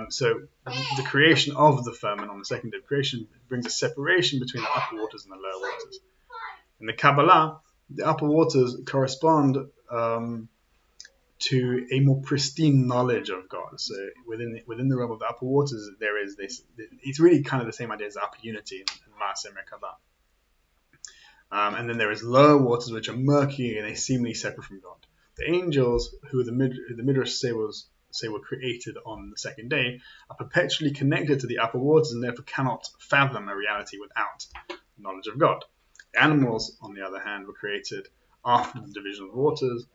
So the creation of the firmament on the second day of creation brings a separation between the upper waters and the lower waters. In the Kabbalah, the upper waters correspond to a more pristine knowledge of God. So within the realm of the upper waters, there is this. It's really kind of the same idea as the upper unity in Ma'aseh Merkavah. And then there is lower waters which are murky and they seemingly separate from God. The angels, who the Midrash say were created on the second day, are perpetually connected to the upper waters and therefore cannot fathom a reality without the knowledge of God. The animals, on the other hand, were created after the division of waters,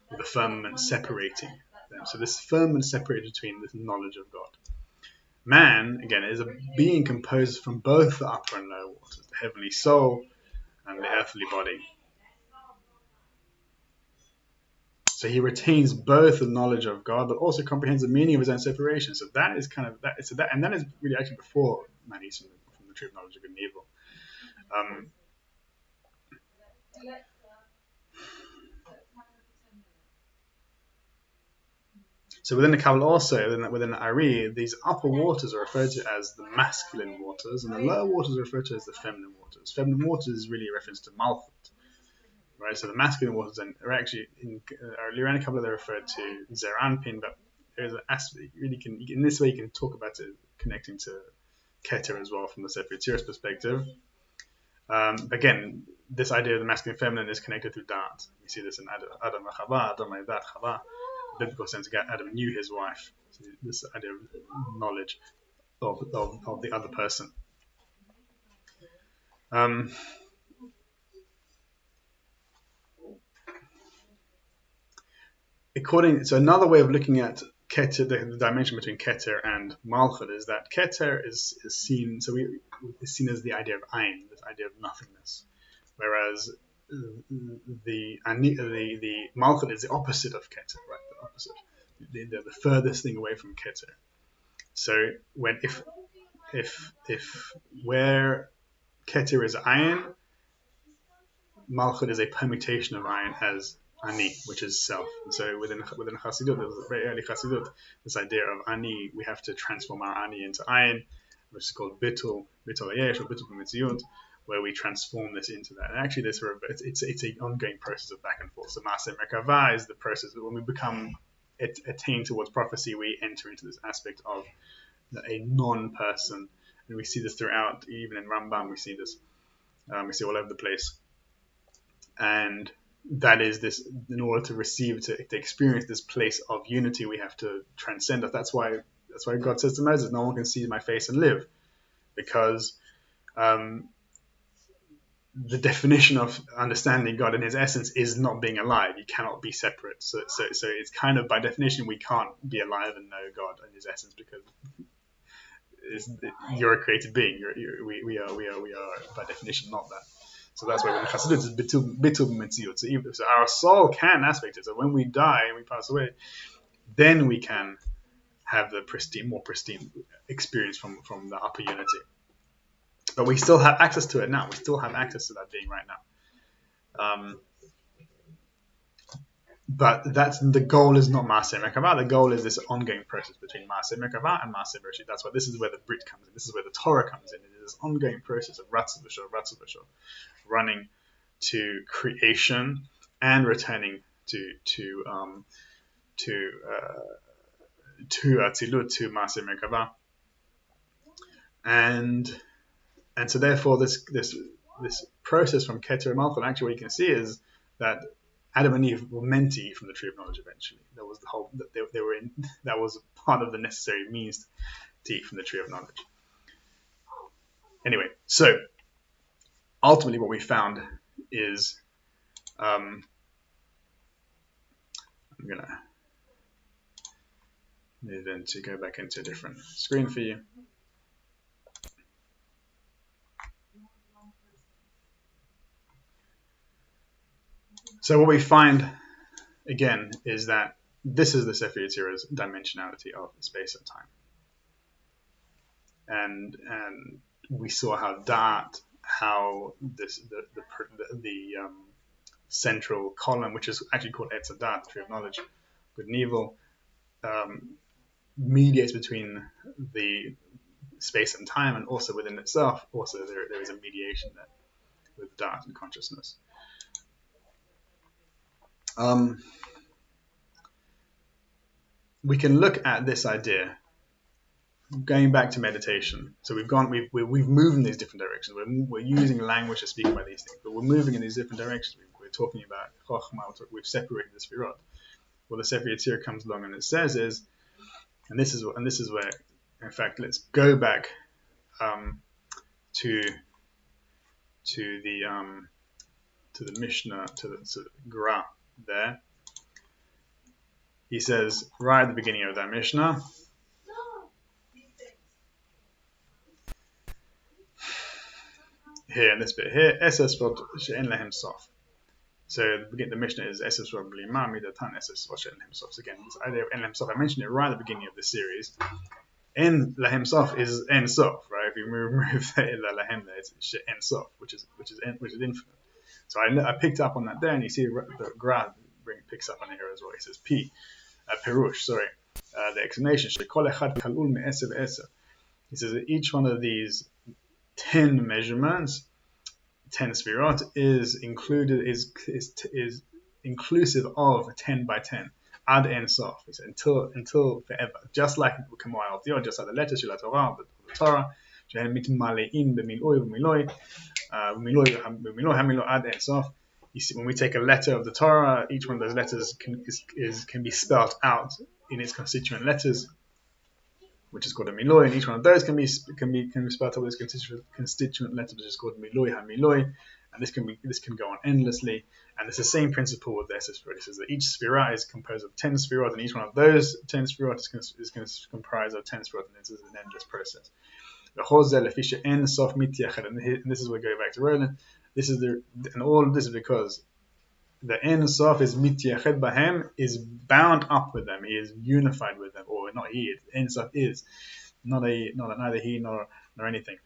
with the firmament separating them. So this firmament separated between this knowledge of God. Man, again, is a being composed from both the upper and lower waters, the heavenly soul and the earthly body. So he retains both the knowledge of God, but also comprehends the meaning of his own separation. So that is kind of that. So that, and that is really actually before man eats from the tree of knowledge of good and evil. So within the Kabbalah also, within the Ari, these upper waters are referred to as the masculine waters, and the lower waters are referred to as the feminine waters. Feminine waters is really a reference to Malchut. Right, so the masculine waters are actually in Lirana Kabbalah they're referred to Zeranpin, but there's an aspect really in this way you can talk about it connecting to Keter as well from the Sefer Yetzirah's perspective. Again, this idea of the masculine and feminine is connected through Da'at. We see this in Adam and Chava, Adam and Chava. In biblical sense, Adam knew his wife. So this idea of knowledge of the other person. So another way of looking at Keter, the dimension between Keter and Malchut, is that Keter is seen. So is seen as the idea of Ein, this idea of nothingness, whereas the Malchut is the opposite of Keter, right? The opposite, the furthest thing away from Keter. So if where Keter is Ein, Malchut is a permutation of Ein as Ani, which is self. And so within Chassidut, there's a very early Chassidut, this idea of Ani, we have to transform our Ani into Ein, which is called Bitul Ayesh or Bitul B'Metziut, where we transform this into that. And actually, it's an ongoing process of back and forth. So Maaseh Merkavah is the process that when we attain towards prophecy, we enter into this aspect of a non-person. And we see this throughout, even in Rambam, we see this. We see all over the place. And that is this, in order to experience this place of unity, we have to transcend it. That's why God says to Moses, no one can see my face and live, because the definition of understanding God in his essence is not being alive. You cannot be separate. So it's kind of by definition we can't be alive and know God in his essence, because you're a created being. We are by definition not that. So that's why when Chassidut is bitul b'metziut. So our soul can aspect it. So when we die and we pass away, then we can have the more pristine experience from the upper unity. But we still have access to it now. We still have access to that being right now. But the goal is not Maaseh Merkavah. The goal is this ongoing process between Maaseh Merkavah and Maaseh Bereshit. That's why this is where the Brit comes in. This is where the Torah comes in. It is this ongoing process of Ratzah V'Shor, running to creation and returning to Atzilut, to Maaseh Merkavah. And so therefore this process from Keter and Malchut, actually what you can see is that Adam and Eve were meant to eat from the tree of knowledge eventually. That was that was part of the necessary means to eat from the tree of knowledge. Anyway, so ultimately what we found is I'm gonna move in to go back into a different screen for you. So what we find, again, is that this is the Sefer Yetzirah's dimensionality of space and time. And we saw how the central column, which is actually called Etz Hadat, tree of knowledge, good and evil, mediates between the space and time, and also within itself, also there is a mediation there with Da'at and consciousness. We can look at this idea going back to meditation. So we've moved in these different directions. We're using language to speak about these things, but we're moving in these different directions. We're talking about Chochmah. We've separated the Sfirot. What the Sefer Yetzirah comes along and it says is, and this is where, in fact, let's go back to the mishnah, to the gra there. He says right at the beginning of that mishnah, here in this bit here, Eses Rod She'en Lehem Sof. So the mishnah is Eses Rod Blima Midatan Eses Rod She'en Lehem Sof. So again, this idea of En Lehem Sof, I mentioned it right at the beginning of the series. En Lehem Sof is En Sof, right? If you remove the Lehem there, it's She'en Sof, which is infinite. So I picked up on that there, and you see the Gra picks up on it here as well. He says P, Perush, the explanation. Shekol Echad Kalul Me'eser Ve'eser. He says that each one of these 10 measurements, 10 sfirot, is inclusive of 10 by 10. Ad en sof. He said until forever. Just like just like the letters של התורה, the Torah, שהם מתמלאים במילוי ובמילוי, במילוי המילוי עד אין סוף. You see, when we take a letter of the Torah, each one of those letters can be spelled out in its constituent letters, which is called a miloi, and each one of those can be spelled out with its constituent letters, which is called miloi hamiloi, and this can go on endlessly. And it's the same principle with the Sfirot. It says that each Sfirah is composed of 10 Sfirot, and each one of those 10 Sfirot is going to comprise of 10 Sfirot, and this is an endless process. And this is where we go back to Roland. All this is because the En Sof is mityached bahem, is bound up with them. He is unified with them, or not he. En Sof is not neither he nor anything.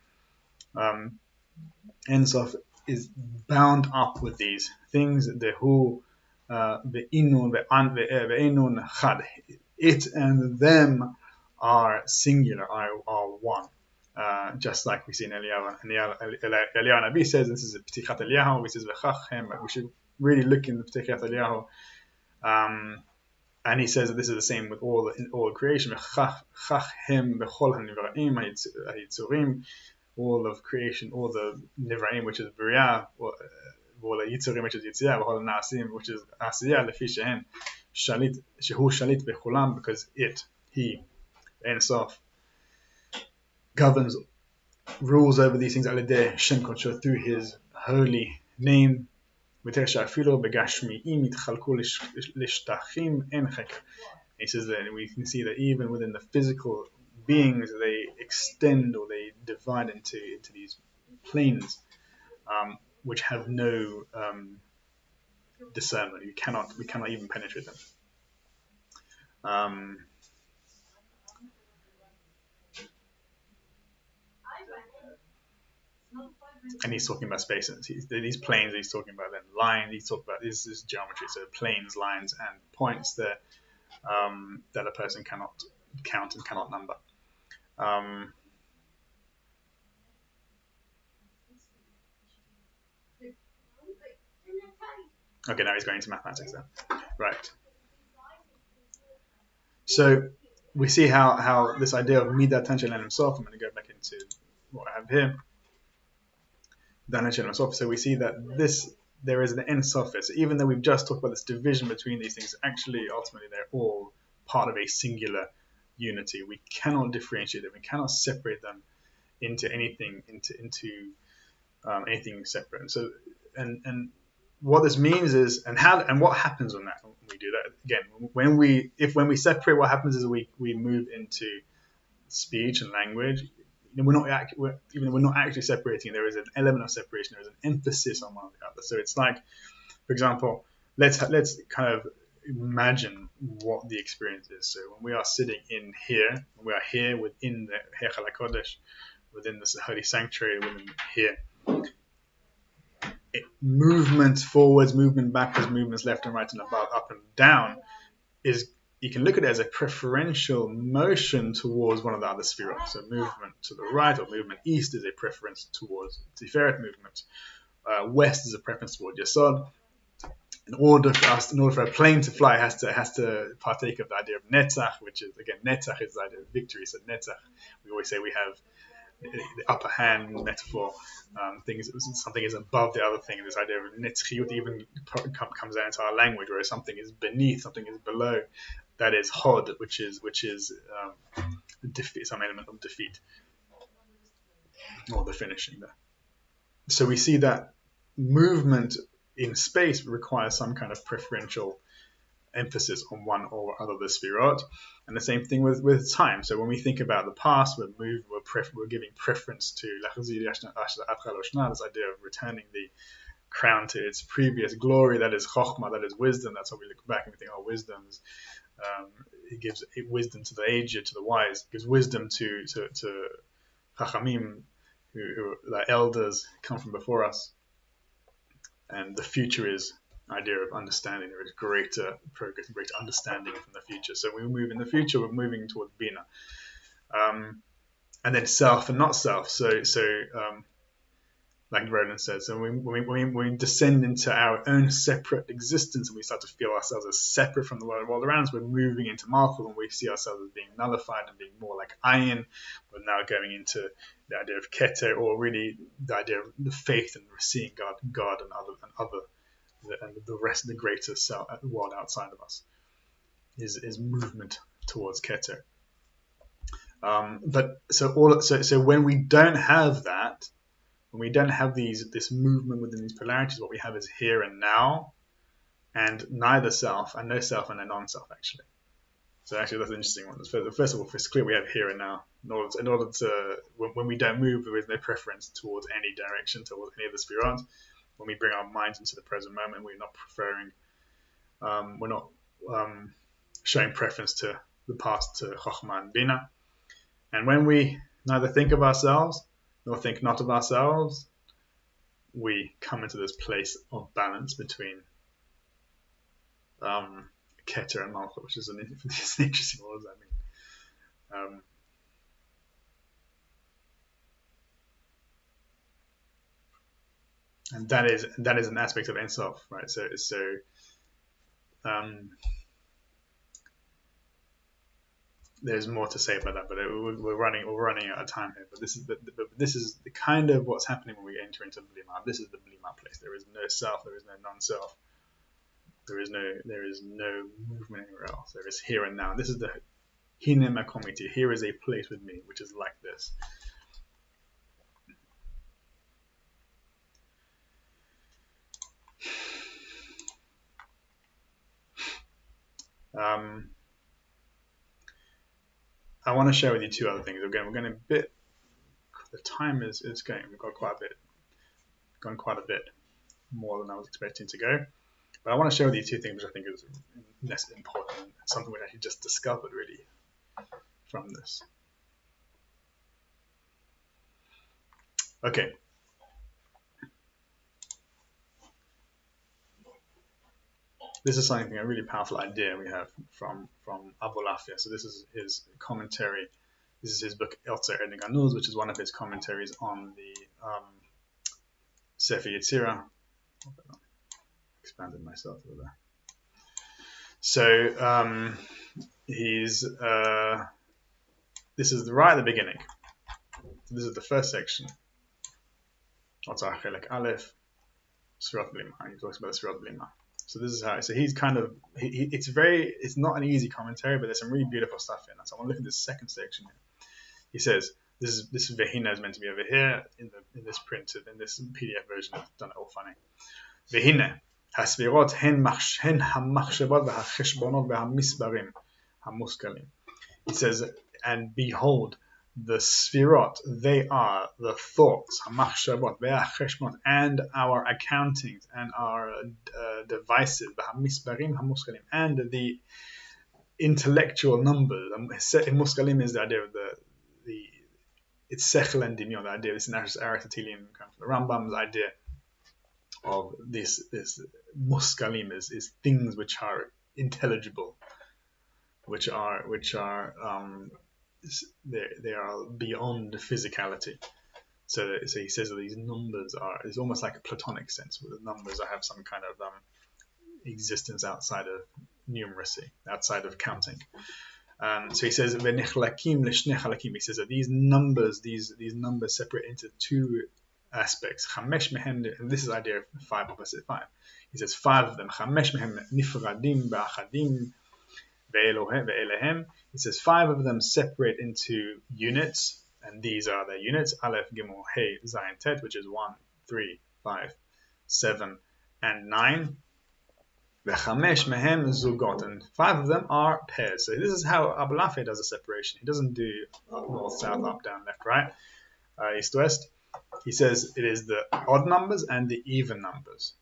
En Sof is bound up with these things. The who, the inun, the an, the enun chad. It and them are singular, are one. Just like we see in Eliyahu Nabi says, this is a P'tichat Eliyahu, he says v'chachem. We should really look in the P'tichat Eliyahu, and he says that this is the same with all creation. V'chachem b'chol ha'nivraim ha'yitzurim, all of creation, all the nivraim, which is b'riah, all the yitzurim, which is yitziyah, v'chol ha'nasim, which is asiyah, lefi shehem shalit, shehu shalit b'chulam, because he, Ein Sof, governs, rules over these things through his holy name. He says that we can see that even within the physical beings, they extend or they divide into these planes, which have no discernment. We cannot even penetrate them. And he's talking about space, and these planes he's talking about, then lines, he's talking about this is geometry, so planes, lines, and points that a person cannot count and cannot number. Okay, now he's going into mathematics then. Right. So we see how this idea of midat tanshel and himself, I'm going to go back into what I have here. So we see that there is an En Sof. So even though we've just talked about this division between these things, actually, ultimately, they're all part of a singular unity. We cannot differentiate them. We cannot separate them into anything, anything separate. And so, and what this means is, and what happens when we do that? Again, when we separate, what happens is we move into speech and language. We're not actually separating. There is an element of separation. There is an emphasis on one or the other. So it's like, for example, let's kind of imagine what the experience is. So when we are sitting in here, when we are here within the Heichal HaKodesh, within this holy sanctuary, within here, movement forwards, movement backwards, movements left and right and above, up and down, is, you can look at it as a preferential motion towards one of the other sfirot. So movement to the right or movement east is a preference towards Tiferet movement. West is a preference towards Yesod. in order for a plane to fly, it has to partake of the idea of netzach, which is, again, netzach is the idea of victory. So netzach, we always say we have the upper hand metaphor. Something is above the other thing. This idea of netzchiyut even comes out into our language, where something is beneath, something is below. That is hod, which is defeat, some element of defeat, or the finishing there. So we see that movement in space requires some kind of preferential emphasis on one or other of the sfirot, and the same thing with time. So when we think about the past, we're giving preference to this idea of returning the crown to its previous glory. That is chokhmah, that is wisdom. That's how we look back and we think, oh, wisdom's. It gives wisdom to the aged, to the wise. It gives wisdom to chachamim, who the elders come from before us. And the future is idea of understanding. There is greater progress, greater understanding from the future. So when we move in the future, we're moving towards bina, and then self and not self. So like Roland says, so when we descend into our own separate existence and we start to feel ourselves as separate from the world around us, we're moving into Malchut, and we see ourselves as being nullified and being more like Ayin. We're now going into the idea of Keter, or really the idea of the faith and seeing God and the rest of the greater world outside of us is movement towards Keter. So when we don't have that, when we don't have this movement within these polarities, what we have is here and now, and neither self and no self and no non-self, actually. So actually that's an interesting one. First of all, it's clear we have here and now. In order to when we don't move, there is no preference towards any direction, towards any of the spheroids. When we bring our minds into the present moment, we're not showing preference to the past, to Chokhmah and Bina. And when we neither think of ourselves nor think not of ourselves, we come into this place of balance between Keter and Malchut, which is an interesting word. What does that mean? And that is an aspect of Ein Sof, right? So there's more to say about that, but we're running out of time here. But this is the kind of what's happening when we enter into Blima. This is the Blima place. There is no self. There is no non-self. There is no movement anywhere else. There is here and now. This is the Hine Makomiti. Here is a place with me, which is like this. I want to share with you two other things. Again, we're going to the time is going. We've got gone quite a bit more than I was expecting to go. But I want to share with you two things which I think is less important, something which I actually just discovered really from this. Okay. This is something, a really powerful idea we have from Abolafia. So this is his commentary. This is his book Eltzer Eden Ganuz, which is one of his commentaries on the Sefer Yetzirah. Expanded myself over there. So this is right at the beginning. So this is the first section. Otzar Chelek Aleph, Sfirat Blima. He talks about the Sfirat Blima. So this is how. So he's kind of. It's not an easy commentary, but there's some really beautiful stuff in it. So I want to look at this second section here. He says this is Vehina is meant to be over here in this printed in this PDF version. I've done it all funny. Vehina hasvirot hen hamachshavot v'hacheshbonot v'hamisbarim hamuskalim. He says, and behold, the sfirot, they are the thoughts, hamachshavot v'hacheshbonot, and our accountings and our devices, v'hamisbarim hamuskalim, and the intellectual numbers. Muskalim is the idea of it's sechel and dimyon, the idea. This is Aristotelism, comes from the Rambam's idea of this muskalim is things which are intelligible, which are they are beyond physicality. So he says that these numbers it's almost like a Platonic sense, where the numbers have some kind of existence outside of numeracy, outside of counting. So he says, "V'nichlakim l'shnei chalakim." He says that these numbers separate into two aspects. Chamesh mehem, and this is the idea of 5 opposite 5. He says 5 of them. Chamesh mehem nifradim ba'achadim ve'elehem. He says 5 of them separate into units, and these are their units: Aleph, Gimel, Hey, Zayin, Tet, which is 1, 3, 5, 7, and 9. V'chamesh mehem zugot, and 5 of them are pairs. So this is how Abulafe does a separation. He doesn't do north, south, up, down, left, right, east, west. He says it is the odd numbers and the even numbers.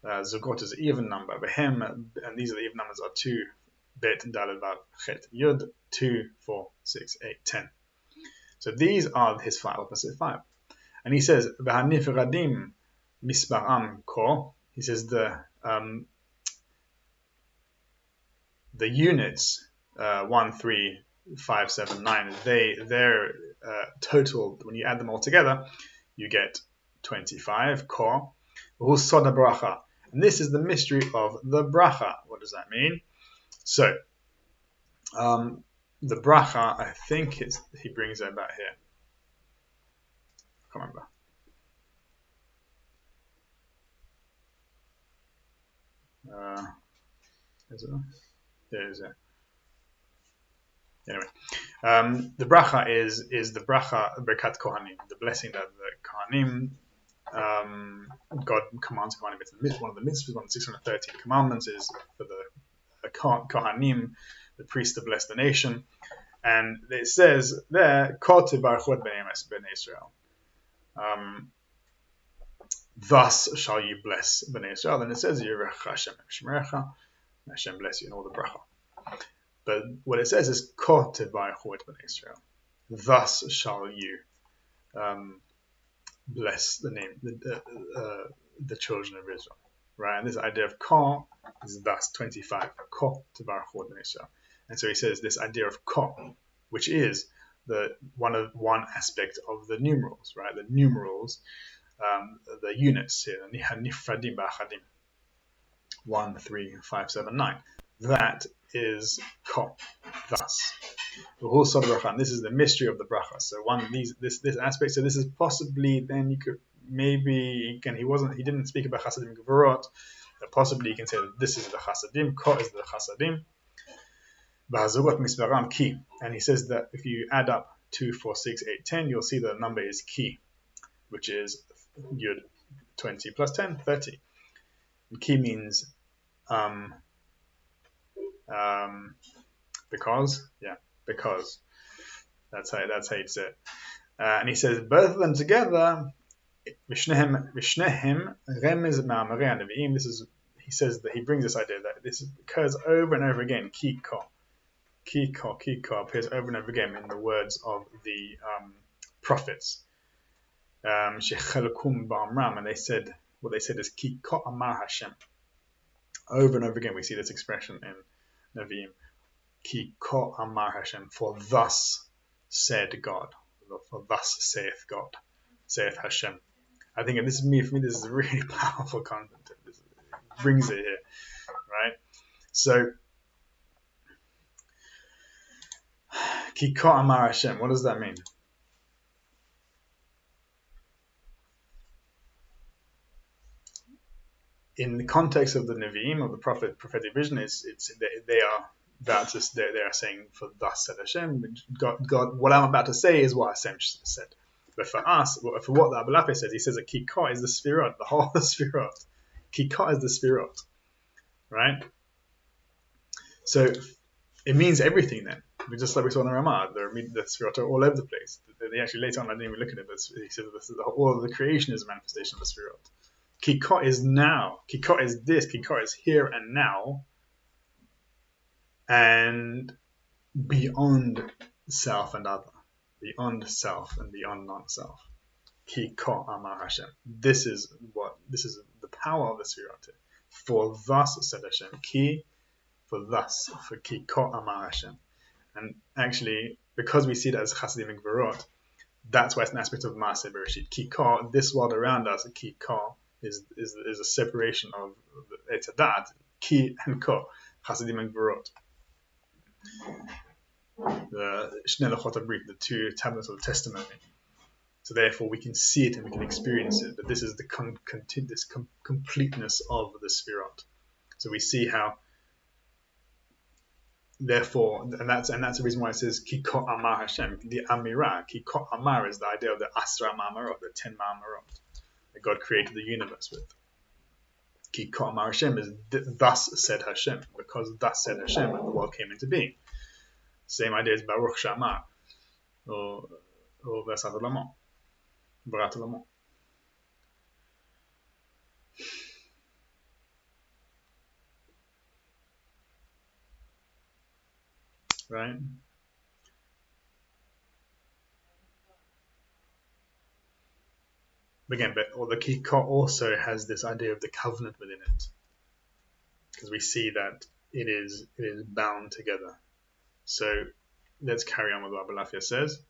Zugot is an even number. Behem, and these are the even numbers, are 2, Bet, Daled, Vav, Chet, Yud, 2, 4, 6, 8, 10. So these are his 5 opposite 5. And he says, V'hanif radim misbaram ko. He says the units 1, 3, 5, 7, 9, their total, when you add them all together, you get 25. Ko. Soda bracha. And this is the mystery of the bracha. What does that mean? So, the bracha, I think he brings it about here. I can't remember. Is it? There is it. Anyway, the bracha is the bracha Berkat Kohanim, the blessing that the Kohanim, God commands Kohanim. It's one of the mitzvahs, one of the 613 commandments is for the Kohanim, the priest, to bless the nation. And it says there, Ko tebarchot b'nei Israel. Thus shall you bless b'nei Israel. Then it says, Yirech Hashem Shmerecha, Hashem bless you in all the bracha. But what it says is, Ko tebarchot b'nei Israel. Thus shall you bless the name, the children of Israel. Right? And this idea of Ko is thus 25. Ko tebarchot b'nei Israel. And so he says this idea of Ko, which is the one aspect of the numerals, right? The numerals, the units here, nifradim ba'achadim, 1, 3, 5, 7, 9. That is Ko. Thus, the whole sort of bracha. And this is the mystery of the bracha. So this aspect. So this is possibly then you could maybe again he didn't speak about chasadim gevorot, but possibly you can say that this is the chasadim. Ko is the chasadim. And he says that if you add up 2, 4, 6, 8, 10, you'll see the number is ki, which is Yud, 20 plus 10, 30. And ki means because that's how you'd say it. And he says both of them together, Vishnehem remez ma'amarei nevi'im. He says that he brings this idea that this occurs over and over again. Ki ko appears over and over again in the words of the prophets. Shechalkum ba'amram, and what they said is Ki ko amar Hashem. Over and over again we see this expression in Nevi'im. Ki ko amar Hashem, for thus said God, for thus saith God, saith Hashem. I think for me this is a really powerful concept. It brings it here, right? So Ki ko amar Hashem, what does that mean? In the context of the Nevi'im, of the prophetic vision, they are saying, for thus said Hashem, God, what I'm about to say is what Hashem said. But for us, for what the Abulafe says, he says that Ki ko is the Sfirot, the whole of the Sfirot. Ki ko is the Sfirot, right? So it means everything then. Just like we saw in the Ramah, the Sfirot are all over the place. They actually later on, I didn't even look at it, but he says all of the creation is a manifestation of the Sfirot. Ki ko is now. Ki ko is this. Ki ko is here and now, and beyond self and other, beyond self and beyond non-self. Ki ko amar Hashem. This is the power of the Sfirot. For thus said Hashem. Ki, for thus, for Ki ko amar Hashem. And actually, because we see that as Chasadim and Gvorot, that's why it's an aspect of Maaseh Bereshit. Ki ko, this world around us, Ki ko, is a separation of Etz Hadat, ki and ko, Chasidim and Gvorot. The Shnei Luchot HaBrit, the two tablets of the testimony. So therefore we can see it and we can experience it. But this is the completeness of the Sfirot. So we see how, therefore, and that's the reason why it says Ki ko amar Hashem, the Amirah. Ki ko amar is the idea of the Asra Ma'amarot, the 10 Ma'amarot that God created the universe with. Ki ko amar Hashem is thus said Hashem, because thus said Hashem, and the world came into being. Same idea as Baruch Shamar, or Versat Olamot, Barat Olamot. Right? Again, but the Kikot also has this idea of the covenant within it, because we see that it is bound together. So let's carry on with what Balafia says.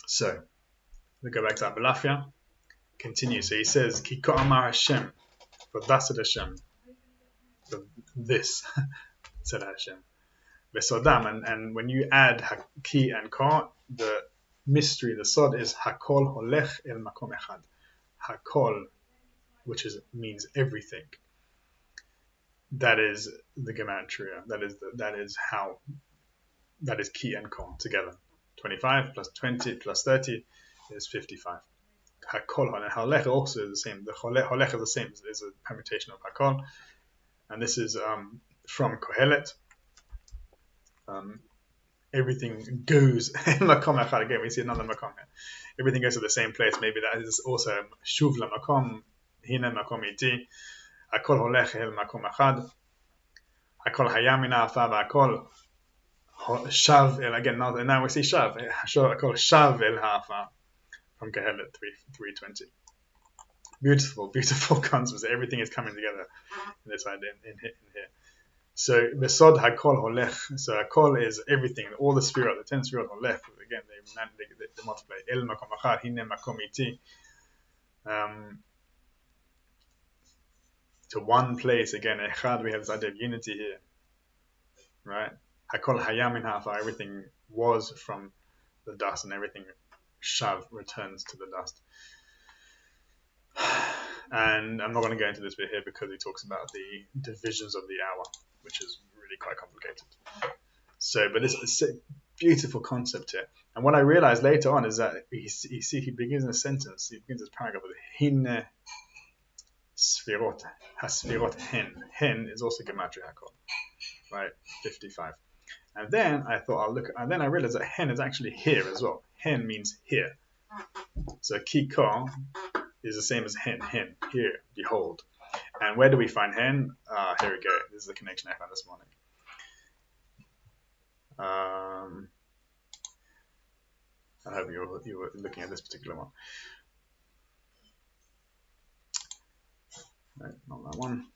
So we go back to Balafia. Continue. So he says, Kiko Amar Hashem, for thus said Hashem, for this said Hashem. Vesodam, and when you add Ki and Ka, the mystery, the sod is Hakol Holech El Makom Echad. Hakol, which means everything. That is the gematria. That is Ki and Ka together. 25 plus 20 plus 30 is 55. Hakol and Halech also is the same. The Holech is the same. Is a permutation of Hakol, and this is from Kohelet. Everything goes Makom Echad. Again, we see another Makom here. Everything goes to the same place. Maybe that is also Shuv LaMakom, Hine Makom Iti. Hakol Holech El Makom Echad. Hakol Hayam Min Ha'afar Hakol Shav El. Again, now we see Shav. Hakol Shav El Ha'afar from Kohelet 3:20. Beautiful concepts. Everything is coming together in this idea in here. So Besod Hakol Holech. So Hakol is everything. All the Sfirot, the 10 Sfirot Holech. Again, they multiply. El Makom Echad, Hine Makom Iti. To one place again. Echad. We have this idea of unity here, right? Hakol Hayam Min Ha'afar. Everything was from the dust, and everything Shav returns to the dust. And I'm not going to go into this bit here because he talks about the divisions of the hour, which is really quite complicated. So, but this is a beautiful concept here. And what I realized later on is that he begins a sentence, he begins his paragraph with Hin Sfirot, Hasfirot Hen. Hen is also Gematria Hakol, right? 55. And then I thought, and then I realized that Hen is actually here as well. Hen means here. So Kiko is the same as hen, here, behold. And where do we find hen? Here we go. This is the connection I found this morning. I hope you were looking at this particular one. No, not that one.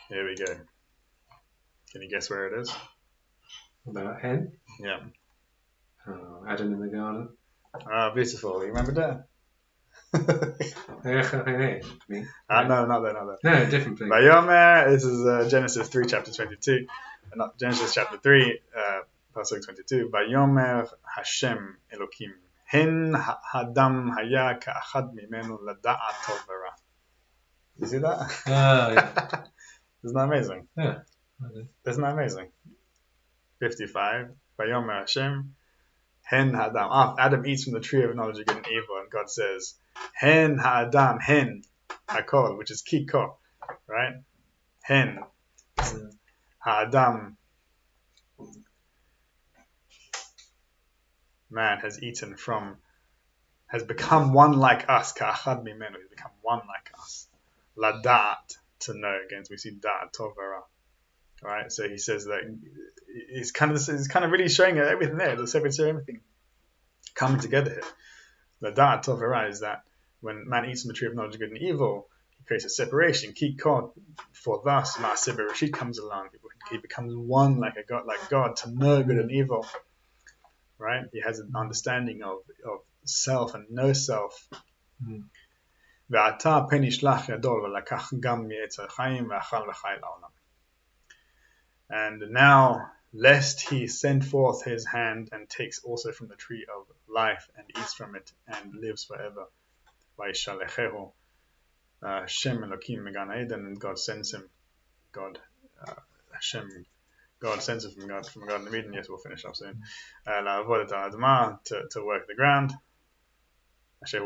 Here we go. Can you guess where it is? About hen? Yeah. Oh, Adam in the garden. Ah, beautiful. You remember that? Me? No, not there. No, different thing. Vayomer, this is Genesis 3, chapter 22. Not Genesis chapter 3, pasuk 22. Vayomer Hashem Elokim. Hen Hadam Haya Ka'achad Mimenu Lada'at Tov V'Ra. You see that? Yeah. Isn't that amazing? Yeah. Isn't that amazing? 55. Vayomer Hashem. Hen Ha'adam. Adam eats from the tree of knowledge of good and evil, and God says, Hen Ha'adam, Hen Hakol, which is Kiko, right? Hen Ha'adam. Man has become one like us. Ka'achad mimenu, he's become one like us. Ladat, to know. Again, so we see da'at tovara. Right, so he says that it's kind of really showing everything there. The Sefer Yetzirah, everything coming together here. The da'at tovera is that when man eats from the tree of knowledge of good and evil, he creates a separation. Kikod, for thus Ma'aseh Bereshit comes along. He becomes one like God to know good and evil. Right? He has an understanding of self and no self. ועתה פן ישלח ידו ולקח גם מעץ החיים ואכל וחי לעולם. And now, lest he send forth his hand and takes also from the tree of life and eats from it and lives forever. וישלחהו Shem Elokim Megan Eden, and God sends him. God sends him from God from Garden of Eden. Yes, we'll finish up soon. La'avod et ha'adama, to work the ground. So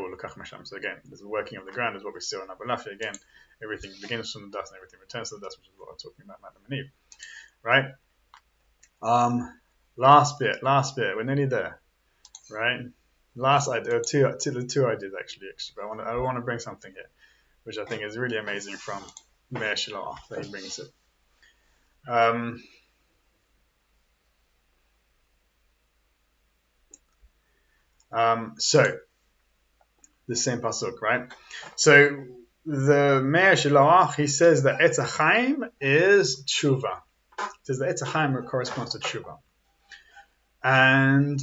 again, this working of the ground is what we see on Abulafi. Again, everything begins from the dust and everything returns to the dust, which is what I'm talking about Adam and Eve. Right? Last bit. We're nearly there. Right? Last idea, two ideas actually. But I want to bring something here, which I think is really amazing from Meir Shiloh that he brings it. So the same pasuk, right? So the Meir Shiloh, he says that Etz HaChaim is tshuva. He says that Etz HaChaim corresponds to tshuva. And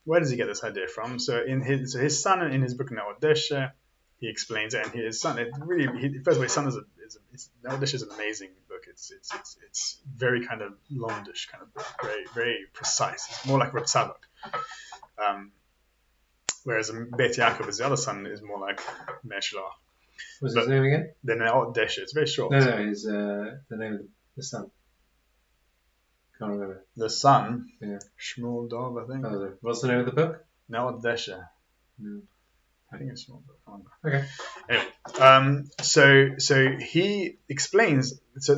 where does he get this idea from? So his son in his book Ne'ot Deshe, he explains it, and his son, first of all, his son Ne'ot Deshe is an amazing book. It's very kind of longish kind of book, very very precise. It's more like Reb Tzadok. Whereas Beit Yaakov, his other son, is more like Meir Shiloh. What's his name again? The Ne'ot Deshe. It's very short. No, his the name of the son. Can't remember. The son, Yeah. Shmuel Dov, I think. Oh, what's the name of the book? Ne'ot Deshe. No. I think it's Shmuel Dov. Okay. Anyway, so he explains. So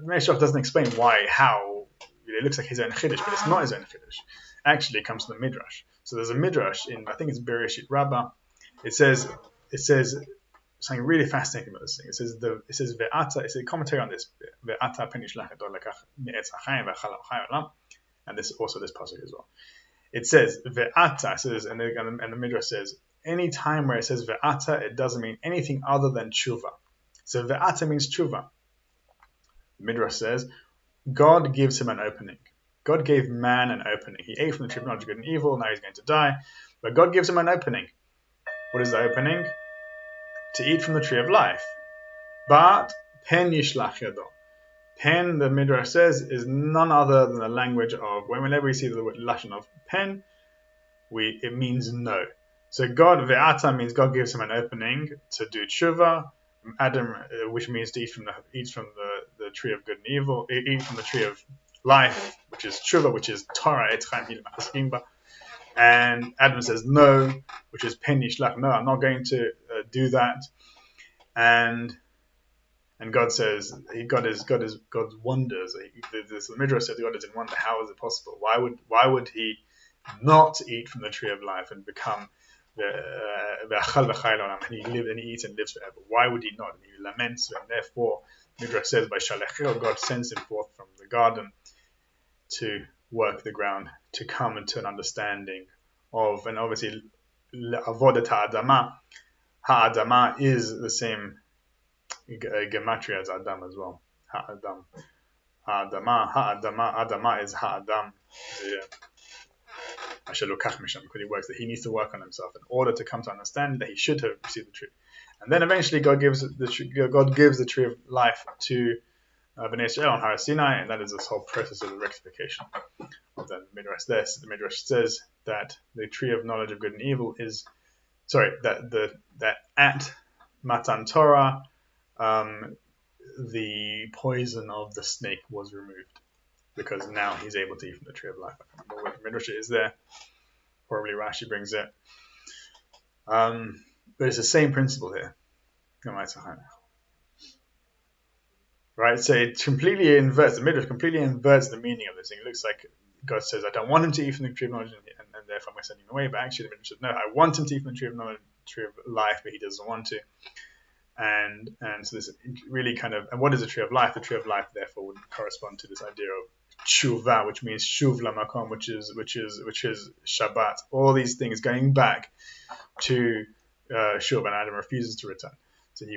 Meir Shiloh doesn't explain how it looks like his own chiddush, but it's not his own chiddush. Actually, it comes from the midrash. So there's a midrash in, I think it's Bereshit Rabbah. It says something really fascinating about this thing. It says ve'ata. It's a commentary on this. Ve'ata pen yishlach yado lekach me'etz hachayim ve'achal ha'chayim olam. And this also this pasuk as well. It says ve'ata. Says and the midrash says any time where it says ve'ata, it doesn't mean anything other than tshuva. So ve'ata means tshuva. The midrash says God gives him an opening. God gave man an opening. He ate from the tree of knowledge of good and evil. Now he's going to die. But God gives him an opening. What is the opening? To eat from the tree of life. But pen yishlach yado. Pen, the midrash says, is none other than the language of, whenever we see the word lashon of pen, it means no. So God, ve'ata, means God gives him an opening to do tshuva. Adam, which means to eat from the tree of good and evil, eat from the tree of life, which is tshuva, which is Torah, etz chaim hil machaskim. And Adam says no, which is pen yishlach, no, I'm not going to do that. And God says God's wonders. The midrash says God is in wonder. How is it possible? Why would he not eat from the tree of life and become and he eats and lives forever? Why would he not? And he laments, and therefore midrash says by Shalechel, God sends him forth from the garden to work the ground, to come into an understanding of, and obviously avodat ha'adama. Ha'adama is the same gematria as Adam as well. Ha'adam. Adama is ha'adam. Because he works that he needs to work on himself in order to come to understand that he should have received the tree. And then eventually God gives the tree of life to Bnei Israel on Har Sinai, and that is this whole process of the rectification of the midrash. The midrash says that the tree of knowledge of good and evil is, that at Matan Torah, the poison of the snake was removed because now he's able to eat from the tree of life. I can't remember what midrash is there. Probably Rashi brings it. But it's the same principle here. Right, so it completely inverts, the midrash completely inverts the meaning of this thing. It looks like God says, I don't want him to eat from the tree of knowledge, and therefore I'm going to send him away. But actually, the midrash says, no, I want him to eat from the tree of knowledge, tree of life, but he doesn't want to. And so this really kind of, and what is the tree of life? The tree of life, therefore, would correspond to this idea of tshuva, which means shuv lamakom, which is Shabbat. All these things going back to shuv, and Adam refuses to return. So he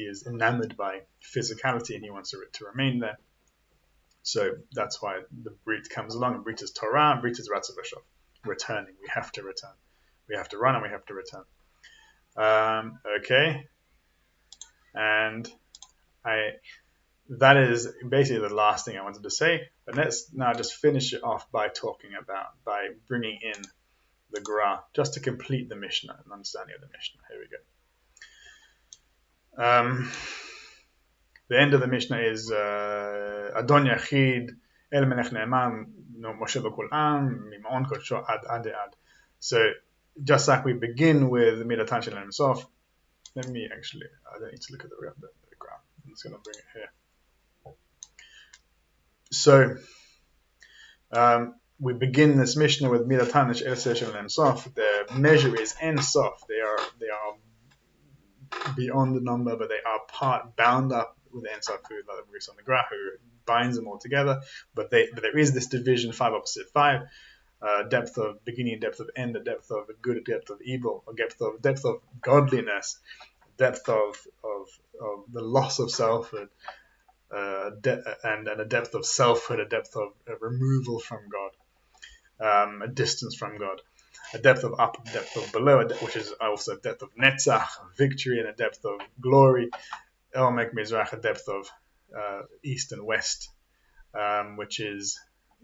is enamored by physicality, and he wants to remain there. So that's why the Brit comes along, and Brit is Torah, and Brit is Ratzah V'Shov. Returning, we have to return. We have to run, and we have to return. Okay, and that is basically the last thing I wanted to say. But let's now just finish it off by bringing in the Gra, just to complete the Mishnah and understanding of the Mishnah. Here we go. The end of the Mishnah is Adon Yachid El Melech Ne'eman Moshe B'Kol Am Mim'on Kodsho Ad. So just like we begin with Midatan Shel Himself, I don't need to look at the graph. I'm just going to bring it here. So we begin this Mishnah with Midatan Shel Himself. Their measure is En Sof. They are beyond the number, but they are bound up with the En Sof, who, like we saw on the graph, who binds them all together. But there is this division, 5 opposite 5. Depth of beginning, depth of end, the depth of good, depth of evil, or depth of godliness, depth of the loss of selfhood, and a depth of selfhood, a depth of removal from God, a distance from God, a depth of up, a depth of below, which is also a depth of netzach, victory, and a depth of glory. Elmek Mizrach, a depth of east and west, which is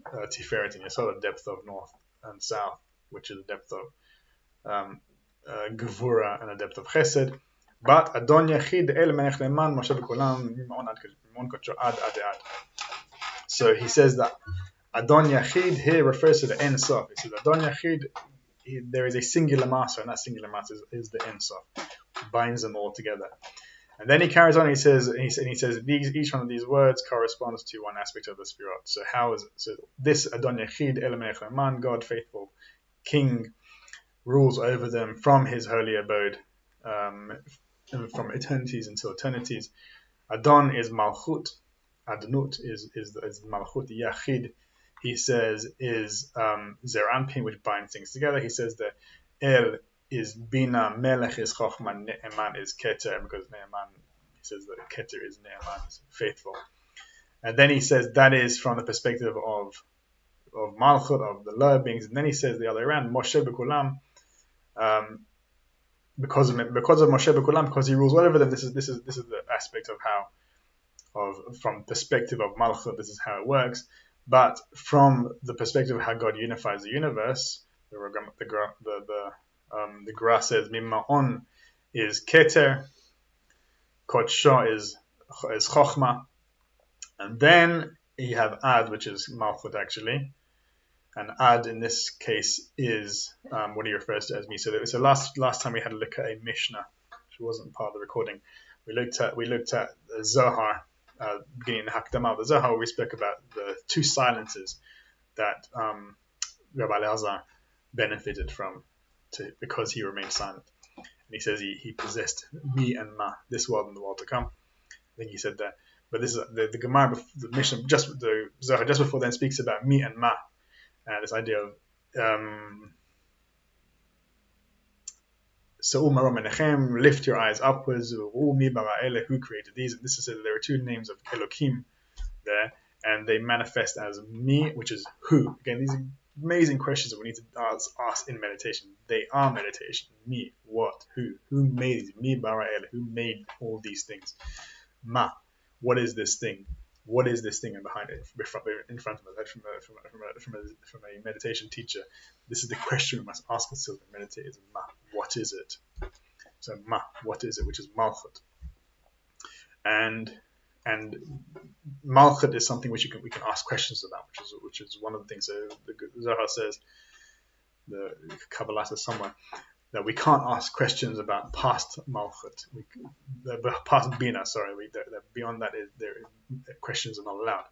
Tiferet and Yesod, a depth of north and south, which is a depth of Gevura and a depth of Chesed. But Adon Yachid El Melech Leman Moshe B'Kulam Mimon Kodsho Ad. So he says that Adon Yachid here refers to the En Sof. He says Adon Yachid, there is a singular master, and that singular master is the En Sof, binds them all together. And then he carries on. He says each one of these words corresponds to one aspect of the Sefirot. So this Adon Yachid El Melech Leman, God faithful King, rules over them from his holy abode, from eternities until eternities. Adon is Malchut. Adonut is Malchut. Yachid, he says, is Zeranpin, which binds things together. He says that El is Bina, Melech is Chochma, Ne'eman is Keter, because Ne'eman, he says that Keter is Ne'eman, is faithful. And then he says that is from the perspective of Malchut, of the lower beings. And then he says the other way around, Moshe B'Kulam, because of Moshe B'Kulam, because he rules all over them. This is the aspect from perspective of Malchut, this is how it works. But from the perspective of how God unifies the universe, the Gra says Mima'on is Keter, Kodsho is Chochma, and then you have Ad, which is Malchut actually, and Ad in this case is what he refers to as me. So last time we had a look at a Mishnah, which wasn't part of the recording. We looked at the Zohar, beginning the Hakdamah of the Zohar, we spoke about the 2 silences that Rabbi Elazar benefited from because he remained silent. And he says he possessed me and ma, this world and the world to come. I think he said that. But this is the Gemara, the Mishnah, the Zohar just before then speaks about me and ma, and this idea of so lift your eyes upwards. Who created these? And this is there are 2 names of Elohim there, and they manifest as me, which is who. Again, these are amazing questions that we need to ask in meditation. They are meditation. Me, what, who made these? Me bara el, who made all these things? Ma, what is this thing? What is this thing behind it, in front of us, from a meditation teacher? This is the question we must ask ourselves when we meditate: is Ma, what is it? So Ma, what is it? Which is Malchut, and Malchut is something which we can ask questions about, which is one of the things. So the Zohar says, the Kabbalah says somewhere, that we can't ask questions about past Malchut, past Bina. Sorry, beyond that, questions are not allowed.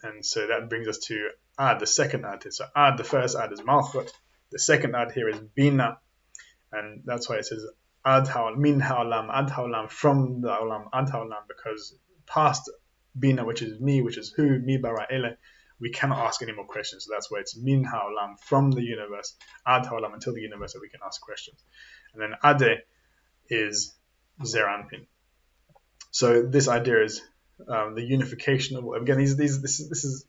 And so that brings us to Ad, the second Ad. So Ad, the first Ad is Malchut. The second Ad here is Bina, and that's why it says Ad Ha'olam, min Ha'olam, Ad Ha'olam, from the Olam, Ad Ha'olam, because past bina, which is me, which is who, mi bara ele, we cannot ask any more questions. So that's where it's min ha'olam, from the universe, ad ha'olam, until the universe, that we can ask questions. And then ade is zer anpin. So this idea is the unification of, again, this is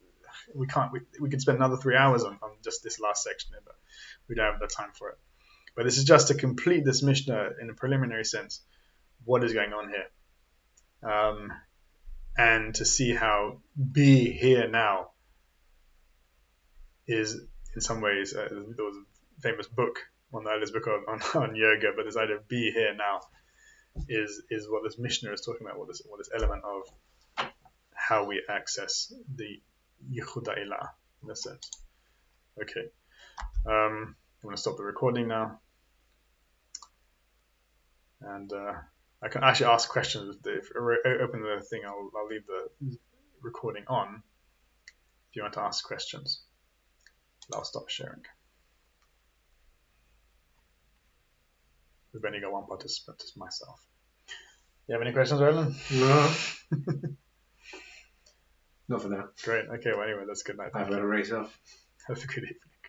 we could spend another 3 hours on just this last section here, but we don't have the time for it. But this is just to complete this mishnah in a preliminary sense, what is going on here, and to see how be here now is in some ways there was a famous book, one of the earliest book on yoga, but this idea of be here now is what this mishnah is talking about, what this element of how we access the Yichud Ilah in a sense. Okay, I'm going to stop the recording now, and I can actually ask questions. If I open the thing, I'll leave the recording on if you want to ask questions. I'll stop sharing. We've only got one participant, it's myself. You have any questions, Roland? No. Not for now. Great. Okay, well, anyway, that's good night. I've got to race off. Have a good evening.